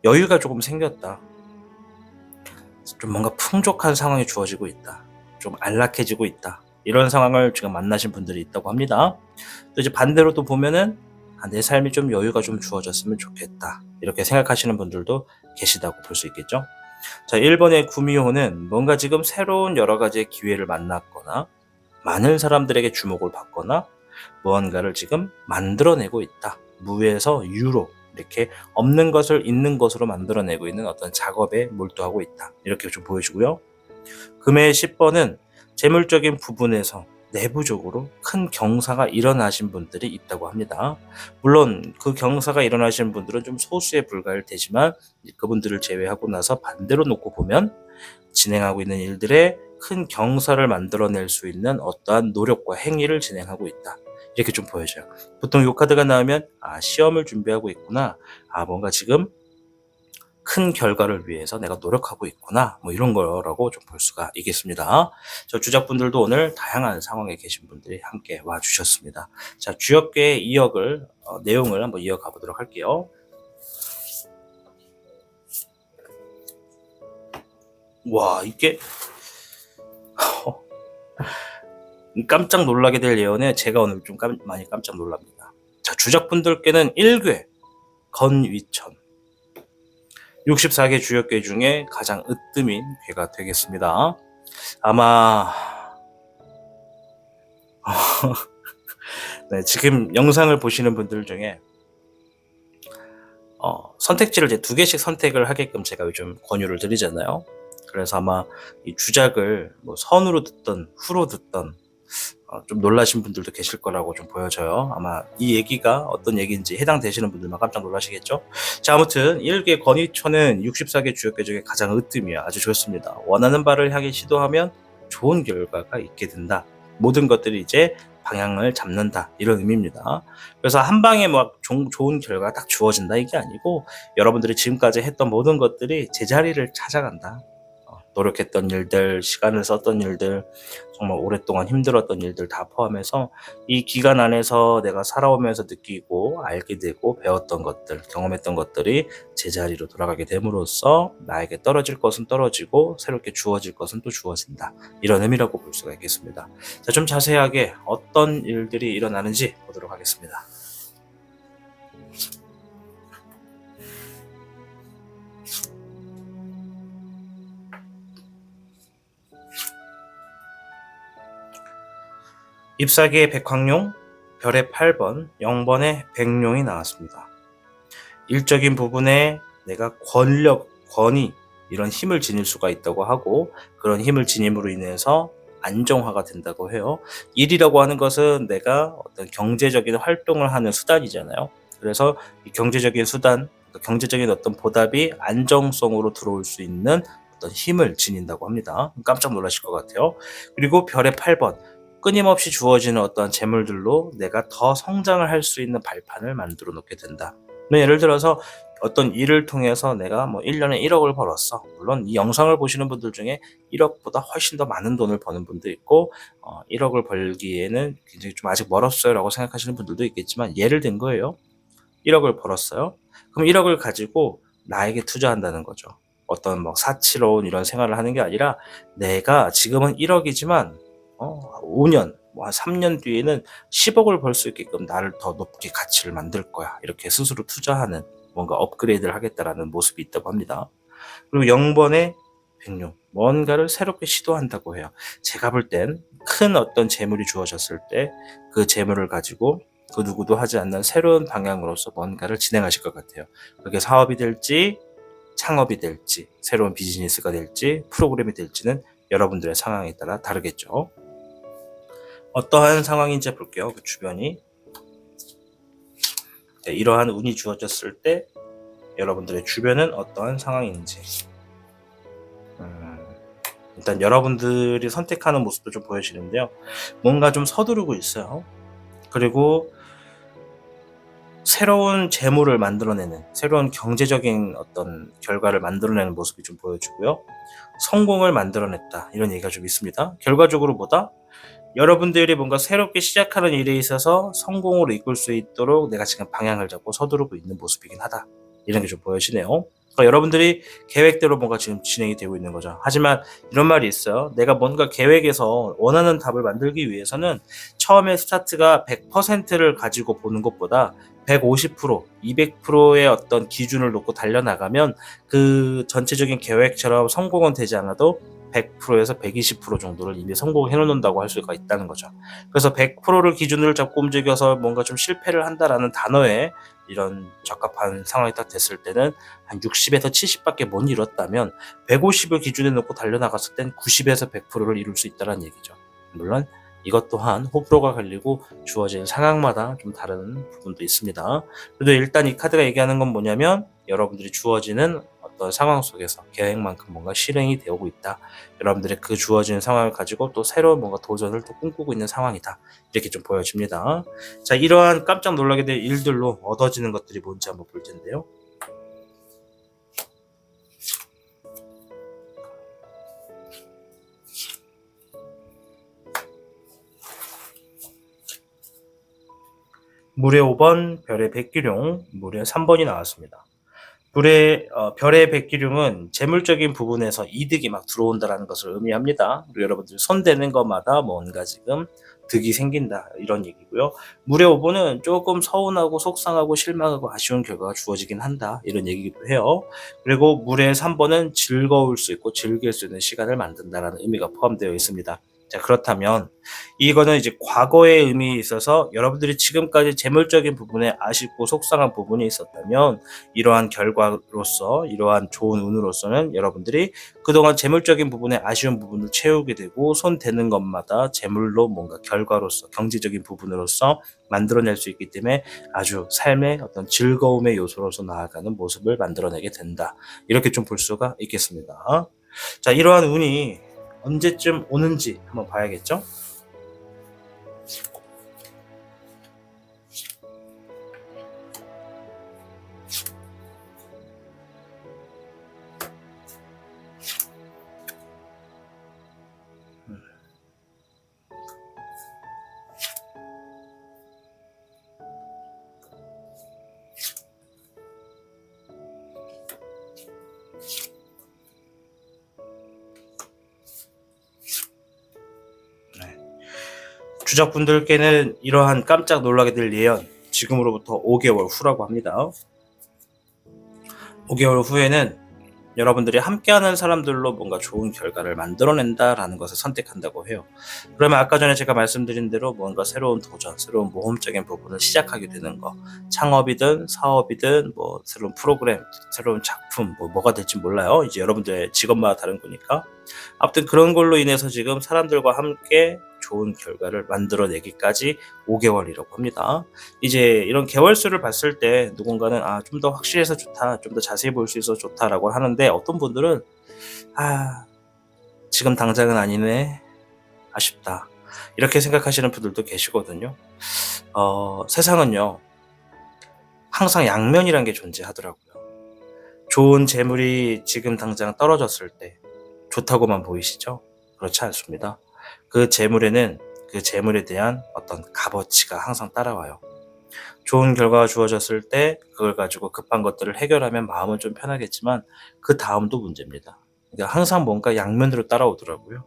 여유가 조금 생겼다. 좀 뭔가 풍족한 상황이 주어지고 있다. 좀 안락해지고 있다. 이런 상황을 지금 만나신 분들이 있다고 합니다. 또 이제 반대로 또 보면은 내 삶이 좀 여유가 좀 주어졌으면 좋겠다. 이렇게 생각하시는 분들도 계시다고 볼 수 있겠죠. 자, 1번의 구미호는 뭔가 지금 새로운 여러 가지의 기회를 만났거나 많은 사람들에게 주목을 받거나 무언가를 지금 만들어내고 있다. 무에서 유로 이렇게 없는 것을 있는 것으로 만들어내고 있는 어떤 작업에 몰두하고 있다. 이렇게 좀 보여주고요. 금의 10번은 재물적인 부분에서 내부적으로 큰 경사가 일어나신 분들이 있다고 합니다. 물론 그 경사가 일어나신 분들은 좀 소수에 불과할 테지만 그분들을 제외하고 나서 반대로 놓고 보면 진행하고 있는 일들에 큰 경사를 만들어낼 수 있는 어떠한 노력과 행위를 진행하고 있다. 이렇게 좀 보여져요. 보통 이 카드가 나오면 시험을 준비하고 있구나. 뭔가 지금 큰 결과를 위해서 내가 노력하고 있구나. 이런 거라고 좀 볼 수가 있겠습니다. 저 주작분들도 오늘 다양한 상황에 계신 분들이 함께 와주셨습니다. 자, 주역계의 2역을 내용을 한번 이어가 보도록 할게요. 와, 이게 깜짝 놀라게 될 예언에 제가 오늘 좀 많이 깜짝 놀랍니다. 자, 주작분들께는 1괴 건위천, 64개 주역괴 중에 가장 으뜸인 괴가 되겠습니다. 아마 네, 지금 영상을 보시는 분들 중에 선택지를 이제 2개씩 선택을 하게끔 제가 요즘 권유를 드리잖아요. 그래서 아마 이 주작을 선으로 듣던 후로 듣던 좀 놀라신 분들도 계실 거라고 좀 보여져요. 아마 이 얘기가 어떤 얘기인지 해당되시는 분들만 깜짝 놀라시겠죠. 자, 아무튼 1개 건위천은 64개 주역괴 중에 가장 으뜸이야. 아주 좋습니다. 원하는 바를 향해 시도하면 좋은 결과가 있게 된다. 모든 것들이 이제 방향을 잡는다. 이런 의미입니다. 그래서 한 방에 좋은 결과가 딱 주어진다 이게 아니고 여러분들이 지금까지 했던 모든 것들이 제자리를 찾아간다. 노력했던 일들, 시간을 썼던 일들, 정말 오랫동안 힘들었던 일들 다 포함해서 이 기간 안에서 내가 살아오면서 느끼고 알게 되고 배웠던 것들, 경험했던 것들이 제자리로 돌아가게 됨으로써 나에게 떨어질 것은 떨어지고 새롭게 주어질 것은 또 주어진다. 이런 의미라고 볼 수가 있겠습니다. 자, 좀 자세하게 어떤 일들이 일어나는지 보도록 하겠습니다. 잎사귀의 백황룡, 별의 8번, 0번의 백룡이 나왔습니다. 일적인 부분에 내가 권위, 이런 힘을 지닐 수가 있다고 하고 그런 힘을 지님으로 인해서 안정화가 된다고 해요. 일이라고 하는 것은 내가 어떤 경제적인 활동을 하는 수단이잖아요. 그래서 이 경제적인 수단, 경제적인 어떤 보답이 안정성으로 들어올 수 있는 어떤 힘을 지닌다고 합니다. 깜짝 놀라실 것 같아요. 그리고 별의 8번. 끊임없이 주어지는 어떠한 재물들로 내가 더 성장을 할 수 있는 발판을 만들어 놓게 된다. 예를 들어서 어떤 일을 통해서 내가 뭐 1년에 1억을 벌었어. 물론 이 영상을 보시는 분들 중에 1억보다 훨씬 더 많은 돈을 버는 분도 있고 1억을 벌기에는 굉장히 좀 아직 멀었어요 라고 생각하시는 분들도 있겠지만, 예를 든 거예요. 1억을 벌었어요. 그럼 1억을 가지고 나에게 투자한다는 거죠. 어떤 뭐 사치로운 이런 생활을 하는 게 아니라, 내가 지금은 1억이지만 5년, 뭐 한 3년 뒤에는 10억을 벌 수 있게끔 나를 더 높게 가치를 만들 거야. 이렇게 스스로 투자하는, 뭔가 업그레이드를 하겠다라는 모습이 있다고 합니다. 그리고 0번의 백룡, 뭔가를 새롭게 시도한다고 해요. 제가 볼 땐 큰 어떤 재물이 주어졌을 때 그 재물을 가지고 그 누구도 하지 않는 새로운 방향으로서 뭔가를 진행하실 것 같아요. 그게 사업이 될지 창업이 될지 새로운 비즈니스가 될지 프로그램이 될지는 여러분들의 상황에 따라 다르겠죠. 어떠한 상황인지 볼게요. 그 주변이. 네, 이러한 운이 주어졌을 때 여러분들의 주변은 어떠한 상황인지. 일단 여러분들이 선택하는 모습도 좀 보여지는데요. 뭔가 좀 서두르고 있어요. 그리고 새로운 재물을 만들어내는, 새로운 경제적인 어떤 결과를 만들어내는 모습이 좀 보여지고요. 성공을 만들어냈다, 이런 얘기가 좀 있습니다. 결과적으로 뭐다? 여러분들이 뭔가 새롭게 시작하는 일에 있어서 성공으로 이끌 수 있도록 내가 지금 방향을 잡고 서두르고 있는 모습이긴 하다, 이런 게 좀 보여지네요. 그러니까 여러분들이 계획대로 뭔가 지금 진행이 되고 있는 거죠. 하지만 이런 말이 있어요. 내가 뭔가 계획에서 원하는 답을 만들기 위해서는 처음에 스타트가 100%를 가지고 보는 것보다 150%, 200%의 어떤 기준을 놓고 달려나가면 그 전체적인 계획처럼 성공은 되지 않아도 100%에서 120% 정도를 이미 성공해 놓는다고 할 수가 있다는 거죠. 그래서 100%를 기준으로 잡고 움직여서 뭔가 좀 실패를 한다라는 단어에 이런 적합한 상황이 딱 됐을 때는 한 60에서 70밖에 못 이뤘다면 150을 기준에 놓고 달려나갔을 땐 90에서 100%를 이룰 수 있다는 얘기죠. 물론 이것 또한 호불호가 갈리고 주어진 상황마다 좀 다른 부분도 있습니다. 그래도 일단 이 카드가 얘기하는 건 뭐냐면, 여러분들이 주어지는 어떤 상황 속에서 계획만큼 뭔가 실행이 되고 있다. 여러분들의 그 주어진 상황을 가지고 또 새로운 뭔가 도전을 또 꿈꾸고 있는 상황이다. 이렇게 좀 보여집니다. 자, 이러한 깜짝 놀라게 될 일들로 얻어지는 것들이 뭔지 한번 볼 텐데요. 물의 5번, 별의 백기룡, 물의 3번이 나왔습니다. 별의 백기룡은 재물적인 부분에서 이득이 막 들어온다라는 것을 의미합니다. 그리고 여러분들 손대는 것마다 뭔가 지금 득이 생긴다, 이런 얘기고요. 물의 5번은 조금 서운하고 속상하고 실망하고 아쉬운 결과가 주어지긴 한다, 이런 얘기기도 해요. 그리고 물의 3번은 즐거울 수 있고 즐길 수 있는 시간을 만든다라는 의미가 포함되어 있습니다. 자, 그렇다면 이거는 이제 과거의 의미에 있어서 여러분들이 지금까지 재물적인 부분에 아쉽고 속상한 부분이 있었다면, 이러한 결과로서, 이러한 좋은 운으로서는 여러분들이 그동안 재물적인 부분에 아쉬운 부분을 채우게 되고, 손 대는 것마다 재물로 뭔가 결과로서, 경제적인 부분으로서 만들어낼 수 있기 때문에 아주 삶의 어떤 즐거움의 요소로서 나아가는 모습을 만들어내게 된다, 이렇게 좀 볼 수가 있겠습니다. 자, 이러한 운이 언제쯤 오는지 한번 봐야겠죠? 주적분들께는 이러한 깜짝 놀라게 될 예언, 지금으로부터 5개월 후라고 합니다. 5개월 후에는 여러분들이 함께하는 사람들로 뭔가 좋은 결과를 만들어낸다라는 것을 선택한다고 해요. 그러면 아까 전에 제가 말씀드린 대로 뭔가 새로운 도전, 새로운 모험적인 부분을 시작하게 되는 거, 창업이든 사업이든 뭐 새로운 프로그램, 새로운 작품, 뭐가 될지 몰라요. 이제 여러분들의 직업마다 다른 거니까. 아무튼 그런 걸로 인해서 지금 사람들과 함께 좋은 결과를 만들어내기까지 5개월이라고 합니다. 이제 이런 개월수를 봤을 때 누군가는 좀 더 확실해서 좋다, 좀 더 자세히 볼 수 있어서 좋다라고 하는데, 어떤 분들은 지금 당장은 아니네. 아쉽다. 이렇게 생각하시는 분들도 계시거든요. 세상은요, 항상 양면이란 게 존재하더라고요. 좋은 재물이 지금 당장 떨어졌을 때 좋다고만 보이시죠? 그렇지 않습니다. 그 재물에는 그 재물에 대한 어떤 값어치가 항상 따라와요. 좋은 결과가 주어졌을 때 그걸 가지고 급한 것들을 해결하면 마음은 좀 편하겠지만 그 다음도 문제입니다. 그러니까 항상 뭔가 양면으로 따라오더라고요.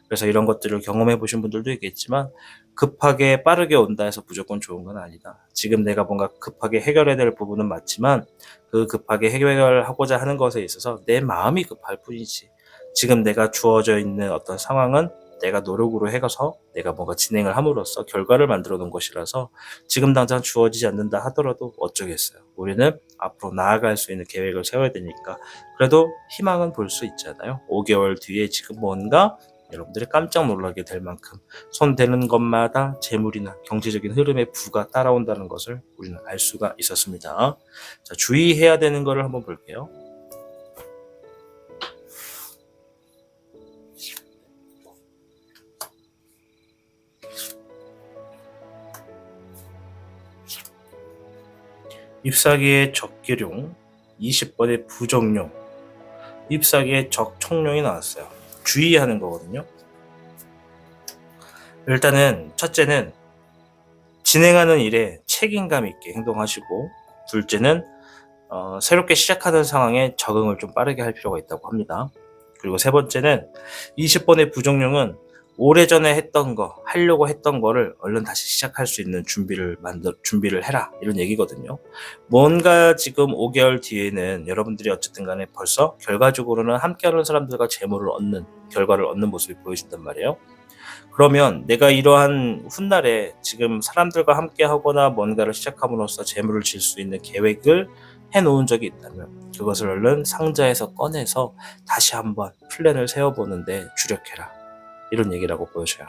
그래서 이런 것들을 경험해 보신 분들도 있겠지만 급하게 빠르게 온다 해서 무조건 좋은 건 아니다. 지금 내가 뭔가 급하게 해결해야 될 부분은 맞지만 그 급하게 해결하고자 하는 것에 있어서 내 마음이 급할 뿐이지, 지금 내가 주어져 있는 어떤 상황은 내가 노력으로 해가서 내가 뭔가 진행을 함으로써 결과를 만들어 놓은 것이라서 지금 당장 주어지지 않는다 하더라도 어쩌겠어요. 우리는 앞으로 나아갈 수 있는 계획을 세워야 되니까 그래도 희망은 볼 수 있잖아요. 5개월 뒤에 지금 뭔가 여러분들이 깜짝 놀라게 될 만큼 손 대는 것마다 재물이나 경제적인 흐름의 부가 따라온다는 것을 우리는 알 수가 있었습니다. 자, 주의해야 되는 것을 한번 볼게요. 잎사귀의 적기룡, 20번의 부적룡, 잎사귀의 적총룡이 나왔어요. 주의하는 거거든요. 일단은 첫째는 진행하는 일에 책임감 있게 행동하시고, 둘째는 새롭게 시작하는 상황에 적응을 좀 빠르게 할 필요가 있다고 합니다. 그리고 세 번째는 20번의 부정령은 오래전에 했던 거, 하려고 했던 거를 얼른 다시 시작할 수 있는 준비를 해라, 이런 얘기거든요. 뭔가 지금 5개월 뒤에는 여러분들이 어쨌든 간에 벌써 결과적으로는 함께하는 사람들과 결과를 얻는 모습이 보여진단 말이에요. 그러면 내가 이러한 훗날에 지금 사람들과 함께 하거나 뭔가를 시작함으로써 재물을 질 수 있는 계획을 해놓은 적이 있다면 그것을 얼른 상자에서 꺼내서 다시 한번 플랜을 세워보는데 주력해라, 이런 얘기라고 보여져요.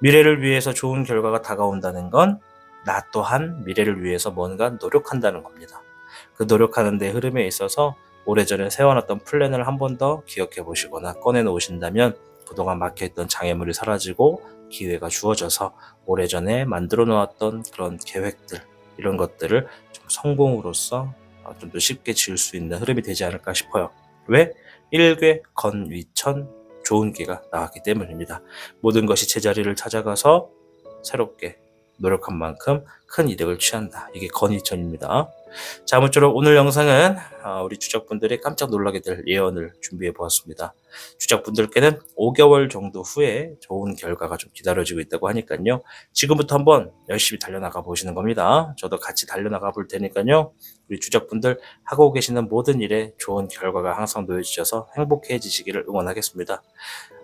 미래를 위해서 좋은 결과가 다가온다는 건 나 또한 미래를 위해서 뭔가 노력한다는 겁니다. 그 노력하는 데 흐름에 있어서 오래전에 세워놨던 플랜을 한 번 더 기억해 보시거나 꺼내놓으신다면 그동안 막혀있던 장애물이 사라지고 기회가 주어져서 오래전에 만들어 놓았던 그런 계획들, 이런 것들을 좀 성공으로써 좀 더 쉽게 지을 수 있는 흐름이 되지 않을까 싶어요. 왜? 일괴 건위천, 좋은 기가 나왔기 때문입니다. 모든 것이 제자리를 찾아가서 새롭게 노력한 만큼 큰 이득을 취한다. 이게 건위천입니다. 자, 아무쪼록 오늘 영상은 우리 주적분들이 깜짝 놀라게 될 예언을 준비해 보았습니다. 주적분들께는 5개월 정도 후에 좋은 결과가 좀 기다려지고 있다고 하니까요. 지금부터 한번 열심히 달려나가 보시는 겁니다. 저도 같이 달려나가 볼 테니까요. 우리 주적분들 하고 계시는 모든 일에 좋은 결과가 항상 놓여지셔서 행복해지시기를 응원하겠습니다.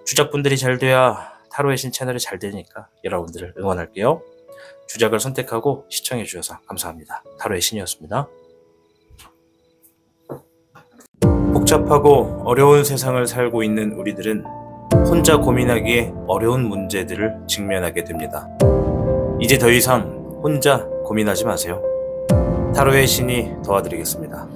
주적분들이 잘 돼야 타로의 신 채널이 잘 되니까 여러분들을 응원할게요. 주작을 선택하고 시청해 주셔서 감사합니다. 타로의 신이었습니다. 복잡하고 어려운 세상을 살고 있는 우리들은 혼자 고민하기에 어려운 문제들을 직면하게 됩니다. 이제 더 이상 혼자 고민하지 마세요. 타로의 신이 도와드리겠습니다.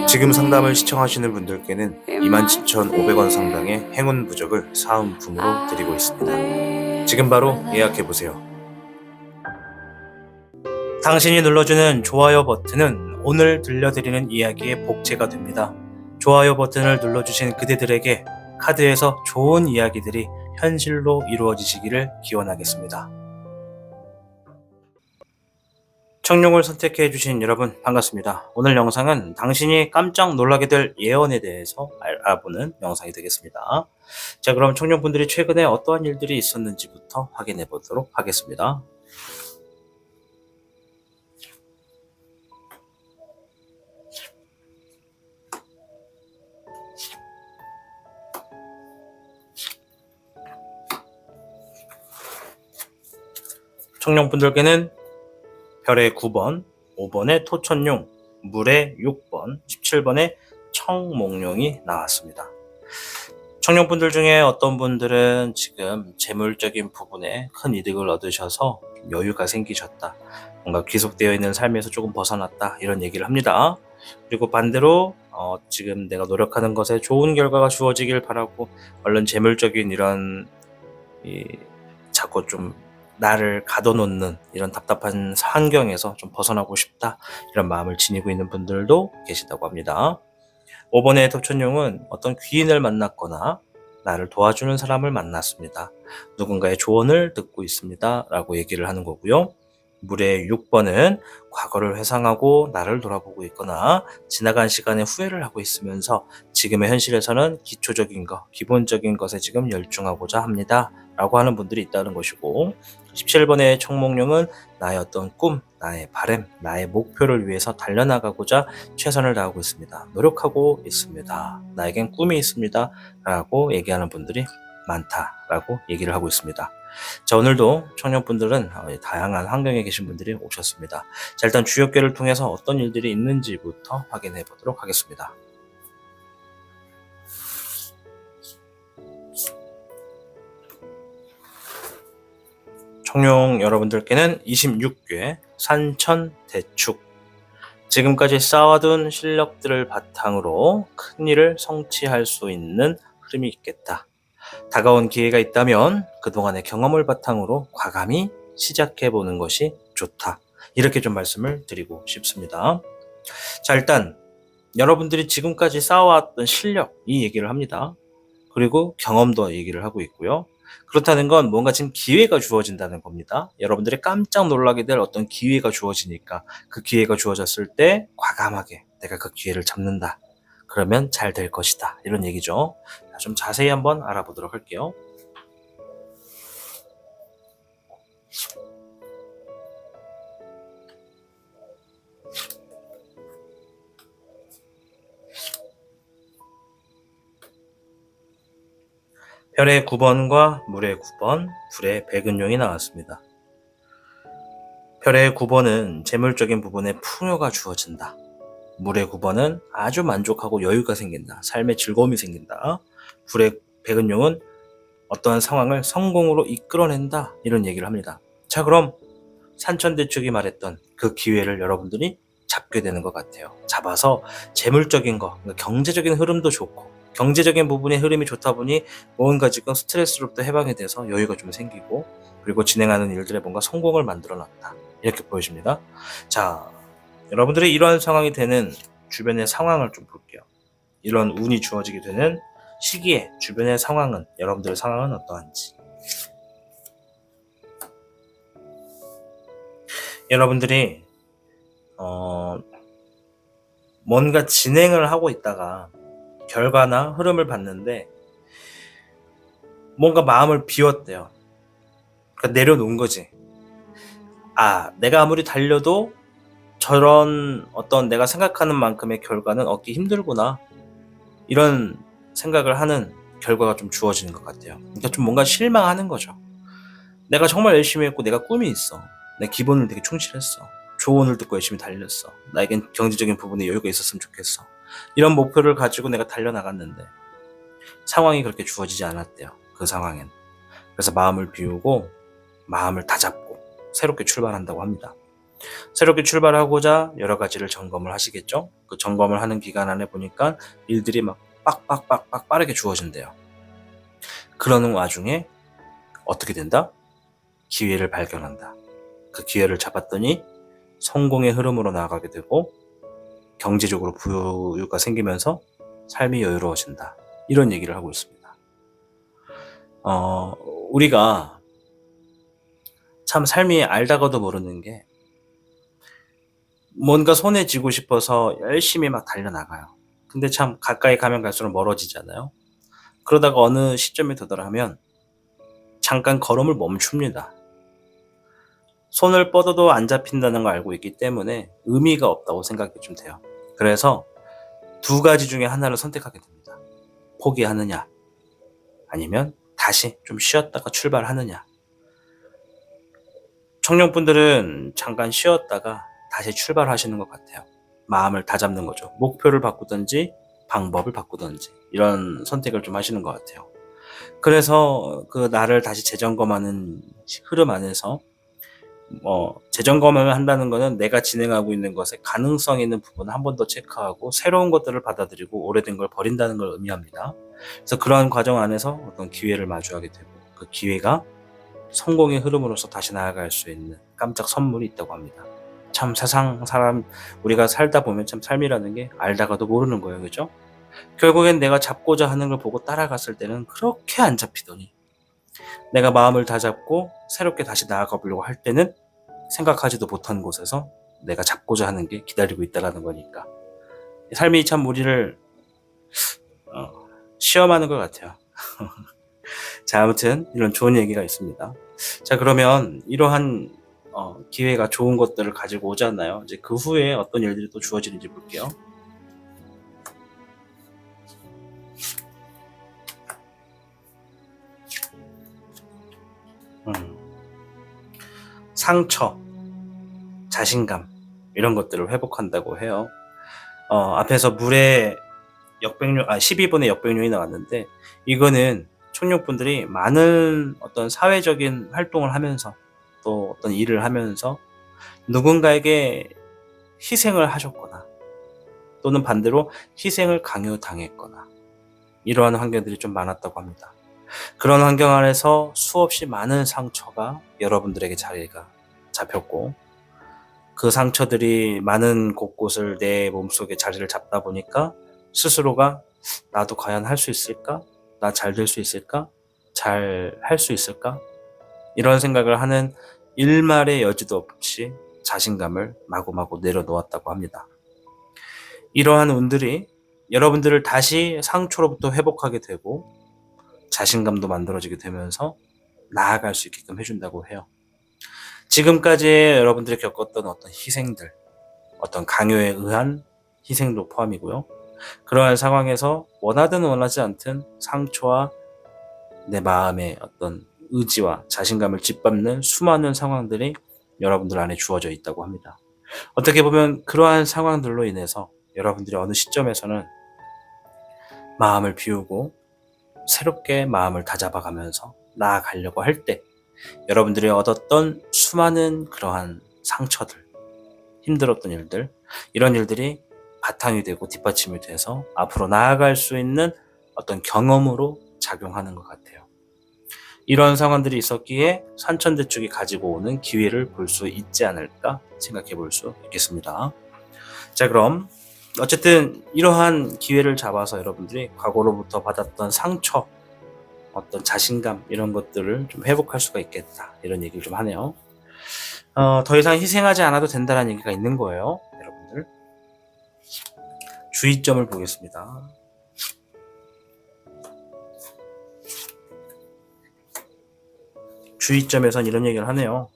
지금 상담을 시청하시는 분들께는 27,500원 상당의 행운 부적을 사은품으로 드리고 있습니다. 지금 바로 예약해보세요. 당신이 눌러주는 좋아요 버튼은 오늘 들려드리는 이야기의 복제가 됩니다. 좋아요 버튼을 눌러주신 그대들에게 카드에서 좋은 이야기들이 현실로 이루어지시기를 기원하겠습니다. 청룡을 선택해 주신 여러분 반갑습니다. 오늘 영상은 당신이 깜짝 놀라게 될 예언에 대해서 알아보는 영상이 되겠습니다. 자, 그럼 청룡분들이 최근에 어떠한 일들이 있었는지부터 확인해 보도록 하겠습니다. 청룡분들께는 별의 9번, 5번의 토천룡, 물의 6번, 17번의 청목룡이 나왔습니다. 청룡분들 중에 어떤 분들은 지금 재물적인 부분에 큰 이득을 얻으셔서 여유가 생기셨다, 뭔가 귀속되어 있는 삶에서 조금 벗어났다, 이런 얘기를 합니다. 그리고 반대로 지금 내가 노력하는 것에 좋은 결과가 주어지길 바라고 얼른 재물적인 이런 자꾸 좀 나를 가둬놓는 이런 답답한 환경에서 좀 벗어나고 싶다, 이런 마음을 지니고 있는 분들도 계시다고 합니다. 5번의 덕천룡은 어떤 귀인을 만났거나 나를 도와주는 사람을 만났습니다. 누군가의 조언을 듣고 있습니다 라고 얘기를 하는 거고요. 물의 6번은 과거를 회상하고 나를 돌아보고 있거나 지나간 시간에 후회를 하고 있으면서 지금의 현실에서는 기초적인 것, 기본적인 것에 지금 열중하고자 합니다 라고 하는 분들이 있다는 것이고, 17번의 청목룡은 나의 어떤 꿈, 나의 바람, 나의 목표를 위해서 달려나가고자 최선을 다하고 있습니다. 노력하고 있습니다. 나에겐 꿈이 있습니다 라고 얘기하는 분들이 많다라고 얘기를 하고 있습니다. 자, 오늘도 청년분들은 다양한 환경에 계신 분들이 오셨습니다. 자, 일단 주역궤를 통해서 어떤 일들이 있는지부터 확인해 보도록 하겠습니다. 청룡 여러분들께는 26궤 산천대축, 지금까지 쌓아둔 실력들을 바탕으로 큰 일을 성취할 수 있는 흐름이 있겠다. 다가온 기회가 있다면 그동안의 경험을 바탕으로 과감히 시작해보는 것이 좋다. 이렇게 좀 말씀을 드리고 싶습니다. 자, 일단 여러분들이 지금까지 쌓아왔던 실력, 이 얘기를 합니다. 그리고 경험도 얘기를 하고 있고요. 그렇다는 건 뭔가 지금 기회가 주어진다는 겁니다. 여러분들이 깜짝 놀라게 될 어떤 기회가 주어지니까 그 기회가 주어졌을 때 과감하게 내가 그 기회를 잡는다. 그러면 잘 될 것이다. 이런 얘기죠. 좀 자세히 한번 알아보도록 할게요. 별의 9번과 물의 9번, 불의 백은용이 나왔습니다. 별의 9번은 재물적인 부분에 풍요가 주어진다. 물의 9번은 아주 만족하고 여유가 생긴다. 삶의 즐거움이 생긴다. 불의 백은용은 어떠한 상황을 성공으로 이끌어낸다. 이런 얘기를 합니다. 자, 그럼 산천대축이 말했던 그 기회를 여러분들이 잡게 되는 것 같아요. 잡아서 재물적인 거, 경제적인 흐름도 좋고, 경제적인 부분의 흐름이 좋다 보니 뭔가 지금 스트레스로부터 해방이 돼서 여유가 좀 생기고, 그리고 진행하는 일들에 뭔가 성공을 만들어 놨다. 이렇게 보여집니다. 자, 여러분들이 이러한 상황이 되는 주변의 상황을 좀 볼게요. 이런 운이 주어지게 되는 시기에 주변의 상황은, 여러분들의 상황은 어떠한지. 여러분들이 뭔가 진행을 하고 있다가 결과나 흐름을 봤는데 뭔가 마음을 비웠대요. 그러니까 내려놓은 거지. 아, 내가 아무리 달려도 저런 어떤 내가 생각하는 만큼의 결과는 얻기 힘들구나, 이런 생각을 하는 결과가 좀 주어지는 것 같아요. 그러니까 좀 뭔가 실망하는 거죠. 내가 정말 열심히 했고 내가 꿈이 있어. 내 기본을 되게 충실했어. 조언을 듣고 열심히 달렸어. 나에겐 경제적인 부분에 여유가 있었으면 좋겠어. 이런 목표를 가지고 내가 달려나갔는데 상황이 그렇게 주어지지 않았대요. 그 상황엔. 그래서 마음을 비우고 마음을 다잡고 새롭게 출발한다고 합니다. 새롭게 출발하고자 여러 가지를 점검을 하시겠죠. 그 점검을 하는 기간 안에 보니까 일들이 막 빡빡빡빡 빠르게 주어진대요. 그러는 와중에 어떻게 된다? 기회를 발견한다. 그 기회를 잡았더니 성공의 흐름으로 나아가게 되고 경제적으로 부유가 생기면서 삶이 여유로워진다. 이런 얘기를 하고 있습니다. 우리가 참 삶이 알다가도 모르는 게, 뭔가 손에 쥐고 싶어서 열심히 막 달려나가요. 근데 참 가까이 가면 갈수록 멀어지잖아요. 그러다가 어느 시점에 도달하면 잠깐 걸음을 멈춥니다. 손을 뻗어도 안 잡힌다는 걸 알고 있기 때문에 의미가 없다고 생각이 좀 돼요. 그래서 두 가지 중에 하나를 선택하게 됩니다. 포기하느냐, 아니면 다시 좀 쉬었다가 출발하느냐. 청년분들은 잠깐 쉬었다가 다시 출발하시는 것 같아요. 마음을 다잡는 거죠. 목표를 바꾸든지 방법을 바꾸든지 이런 선택을 좀 하시는 것 같아요. 그래서 그 나를 다시 재점검하는 흐름 안에서 재점검을 한다는 거는 내가 진행하고 있는 것에 가능성 있는 부분을 한 번 더 체크하고 새로운 것들을 받아들이고 오래된 걸 버린다는 걸 의미합니다. 그래서 그러한 과정 안에서 어떤 기회를 마주하게 되고 그 기회가 성공의 흐름으로서 다시 나아갈 수 있는 깜짝 선물이 있다고 합니다. 참 세상 사람 우리가 살다 보면 참 삶이라는 게 알다가도 모르는 거예요. 그죠? 결국엔 내가 잡고자 하는 걸 보고 따라갔을 때는 그렇게 안 잡히더니 내가 마음을 다잡고 새롭게 다시 나아가 보려고 할 때는 생각하지도 못한 곳에서 내가 잡고자 하는 게 기다리고 있다라는 거니까 삶이 참 우리를 시험하는 것 같아요. 자, 아무튼 이런 좋은 얘기가 있습니다. 자, 그러면 이러한 기회가 좋은 것들을 가지고 오잖아요. 이제 그 후에 어떤 일들이 또 주어지는지 볼게요. 상처, 자신감 이런 것들을 회복한다고 해요. 앞에서 물에 12번의 역백룡이 나왔는데 이거는 청룡분들이 많은 어떤 사회적인 활동을 하면서 또 어떤 일을 하면서 누군가에게 희생을 하셨거나 또는 반대로 희생을 강요당했거나 이러한 환경들이 좀 많았다고 합니다. 그런 환경 안에서 수없이 많은 상처가 여러분들에게 자리가 잡혔고 그 상처들이 많은 곳곳을 내 몸속에 자리를 잡다 보니까 스스로가 나도 과연 할 수 있을까? 나 잘 될 수 있을까? 잘 할 수 있을까? 이런 생각을 하는 일말의 여지도 없이 자신감을 마구마구 내려놓았다고 합니다. 이러한 운들이 여러분들을 다시 상처로부터 회복하게 되고 자신감도 만들어지게 되면서 나아갈 수 있게끔 해준다고 해요. 지금까지 여러분들이 겪었던 어떤 희생들, 어떤 강요에 의한 희생도 포함이고요. 그러한 상황에서 원하든 원하지 않든 상처와 내 마음의 어떤 의지와 자신감을 짓밟는 수많은 상황들이 여러분들 안에 주어져 있다고 합니다. 어떻게 보면 그러한 상황들로 인해서 여러분들이 어느 시점에서는 마음을 비우고 새롭게 마음을 다잡아가면서 나아가려고 할 때 여러분들이 얻었던 수많은 그러한 상처들, 힘들었던 일들, 이런 일들이 바탕이 되고 뒷받침이 돼서 앞으로 나아갈 수 있는 어떤 경험으로 작용하는 것 같아요. 이런 상황들이 있었기에 산천대축이 가지고 오는 기회를 볼 수 있지 않을까 생각해 볼 수 있겠습니다. 자, 그럼 어쨌든 이러한 기회를 잡아서 여러분들이 과거로부터 받았던 상처, 어떤 자신감 이런 것들을 좀 회복할 수가 있겠다 이런 얘기를 좀 하네요. 더 이상 희생하지 않아도 된다는 얘기가 있는 거예요. 여러분들 주의점을 보겠습니다. 주의점에선 이런 얘기를 하네요.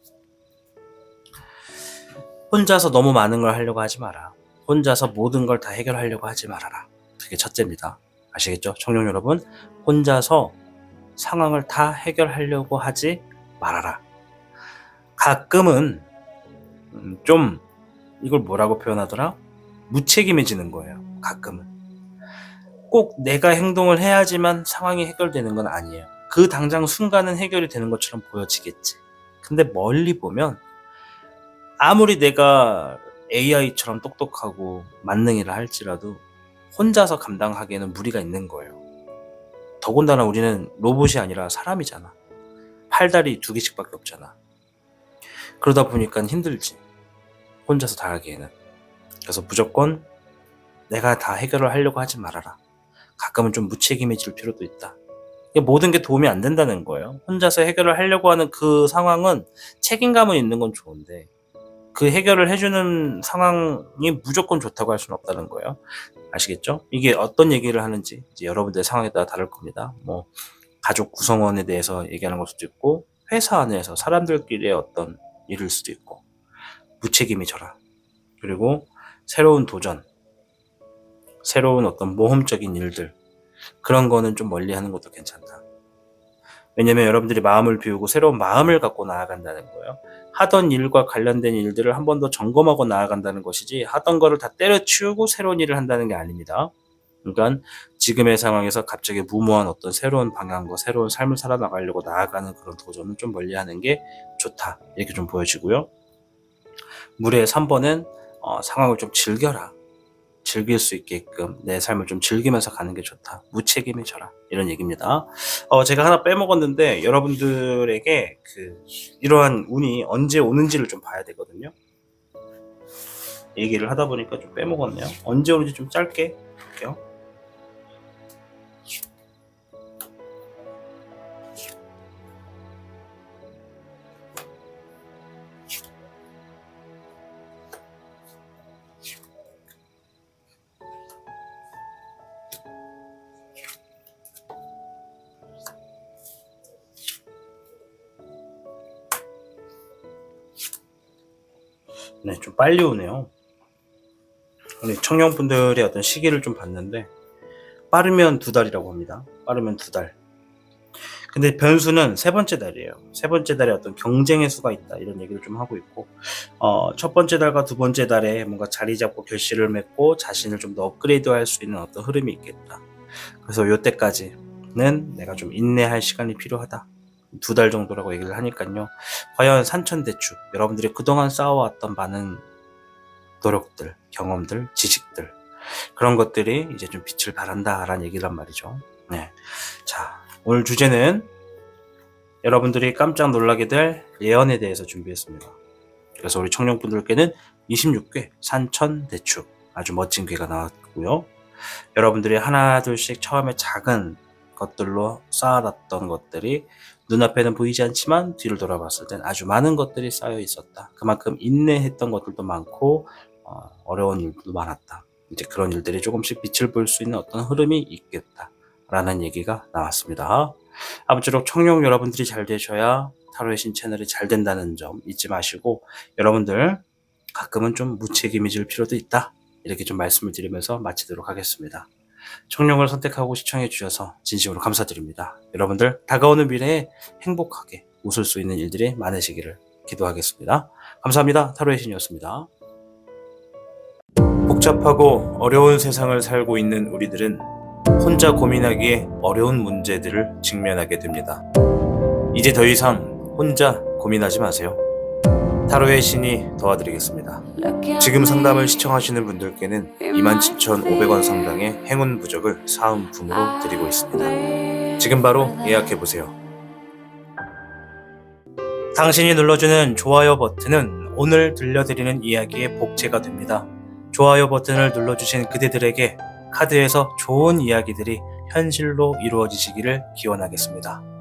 혼자서 너무 많은 걸 하려고 하지 마라. 혼자서 모든 걸 다 해결하려고 하지 말아라. 그게 첫째입니다. 아시겠죠? 청룡 여러분, 혼자서 상황을 다 해결하려고 하지 말아라. 가끔은 좀 이걸 뭐라고 표현하더라? 무책임해지는 거예요. 가끔은. 꼭 내가 행동을 해야지만 상황이 해결되는 건 아니에요. 그 당장 순간은 해결이 되는 것처럼 보여지겠지. 근데 멀리 보면 아무리 내가 AI처럼 똑똑하고 만능이라 할지라도 혼자서 감당하기에는 무리가 있는 거예요. 더군다나 우리는 로봇이 아니라 사람이잖아. 팔다리 2개씩밖에 없잖아. 그러다 보니까 힘들지. 혼자서 다 하기에는. 그래서 무조건 내가 다 해결을 하려고 하지 말아라. 가끔은 좀 무책임해질 필요도 있다. 모든 게 도움이 안 된다는 거예요. 혼자서 해결을 하려고 하는 그 상황은 책임감은 있는 건 좋은데 그 해결을 해주는 상황이 무조건 좋다고 할 수는 없다는 거예요. 아시겠죠? 이게 어떤 얘기를 하는지 이제 여러분들의 상황에 따라 다를 겁니다. 뭐 가족 구성원에 대해서 얘기하는 걸 수도 있고 회사 안에서 사람들끼리의 어떤 일일 수도 있고 무책임해져라. 그리고 새로운 도전, 새로운 어떤 모험적인 일들 그런 거는 좀 멀리하는 것도 괜찮다. 왜냐면 여러분들이 마음을 비우고 새로운 마음을 갖고 나아간다는 거예요. 하던 일과 관련된 일들을 한 번 더 점검하고 나아간다는 것이지 하던 거를 다 때려치우고 새로운 일을 한다는 게 아닙니다. 그러니까 지금의 상황에서 갑자기 무모한 어떤 새로운 방향과 새로운 삶을 살아나가려고 나아가는 그런 도전은 좀 멀리하는 게 좋다. 이렇게 좀 보여지고요. 물의 3번은 상황을 좀 즐겨라. 즐길 수 있게끔 내 삶을 좀 즐기면서 가는 게 좋다. 무책임해져라. 이런 얘기입니다. 제가 하나 빼먹었는데 여러분들에게 이러한 운이 언제 오는지를 좀 봐야 되거든요. 얘기를 하다 보니까 좀 빼먹었네요. 언제 오는지 좀 짧게 볼게요. 네, 좀 빨리 오네요. 우리 청년분들의 어떤 시기를 좀 봤는데 빠르면 2달이라고 합니다. 빠르면 2달. 근데 변수는 3번째 달이에요. 3번째 달에 어떤 경쟁의 수가 있다. 이런 얘기를 좀 하고 있고, 첫 번째 달과 2번째 달에 뭔가 자리 잡고 결실을 맺고 자신을 좀 더 업그레이드 할 수 있는 어떤 흐름이 있겠다. 그래서 요때까지는 내가 좀 인내할 시간이 필요하다. 2달 정도라고 얘기를 하니까요. 과연 산천대축, 여러분들이 그동안 쌓아왔던 많은 노력들, 경험들, 지식들, 그런 것들이 이제 좀 빛을 발한다라는 얘기란 말이죠. 네. 자, 오늘 주제는 여러분들이 깜짝 놀라게 될 예언에 대해서 준비했습니다. 그래서 우리 청년분들께는 26괴 산천대축, 아주 멋진 괴가 나왔고요. 여러분들이 하나 둘씩 처음에 작은 것들로 쌓아놨던 것들이 눈앞에는 보이지 않지만 뒤를 돌아봤을 땐 아주 많은 것들이 쌓여 있었다. 그만큼 인내했던 것들도 많고 어려운 일도 많았다. 이제 그런 일들이 조금씩 빛을 볼 수 있는 어떤 흐름이 있겠다라는 얘기가 나왔습니다. 아무쪼록 청룡 여러분들이 잘 되셔야 타로의 신 채널이 잘 된다는 점 잊지 마시고, 여러분들 가끔은 좀 무책임해질 필요도 있다. 이렇게 좀 말씀을 드리면서 마치도록 하겠습니다. 청룡을 선택하고 시청해 주셔서 진심으로 감사드립니다. 여러분들 다가오는 미래에 행복하게 웃을 수 있는 일들이 많으시기를 기도하겠습니다. 감사합니다. 타로의 신이었습니다. 복잡하고 어려운 세상을 살고 있는 우리들은 혼자 고민하기에 어려운 문제들을 직면하게 됩니다. 이제 더 이상 혼자 고민하지 마세요. 타로의 신이 도와드리겠습니다. 지금 상담을 시청하시는 분들께는 27,500원 상당의 행운 부적을 사은품으로 드리고 있습니다. 지금 바로 예약해보세요. 당신이 눌러주는 좋아요 버튼은 오늘 들려드리는 이야기의 복제가 됩니다. 좋아요 버튼을 눌러주신 그대들에게 카드에서 좋은 이야기들이 현실로 이루어지시기를 기원하겠습니다.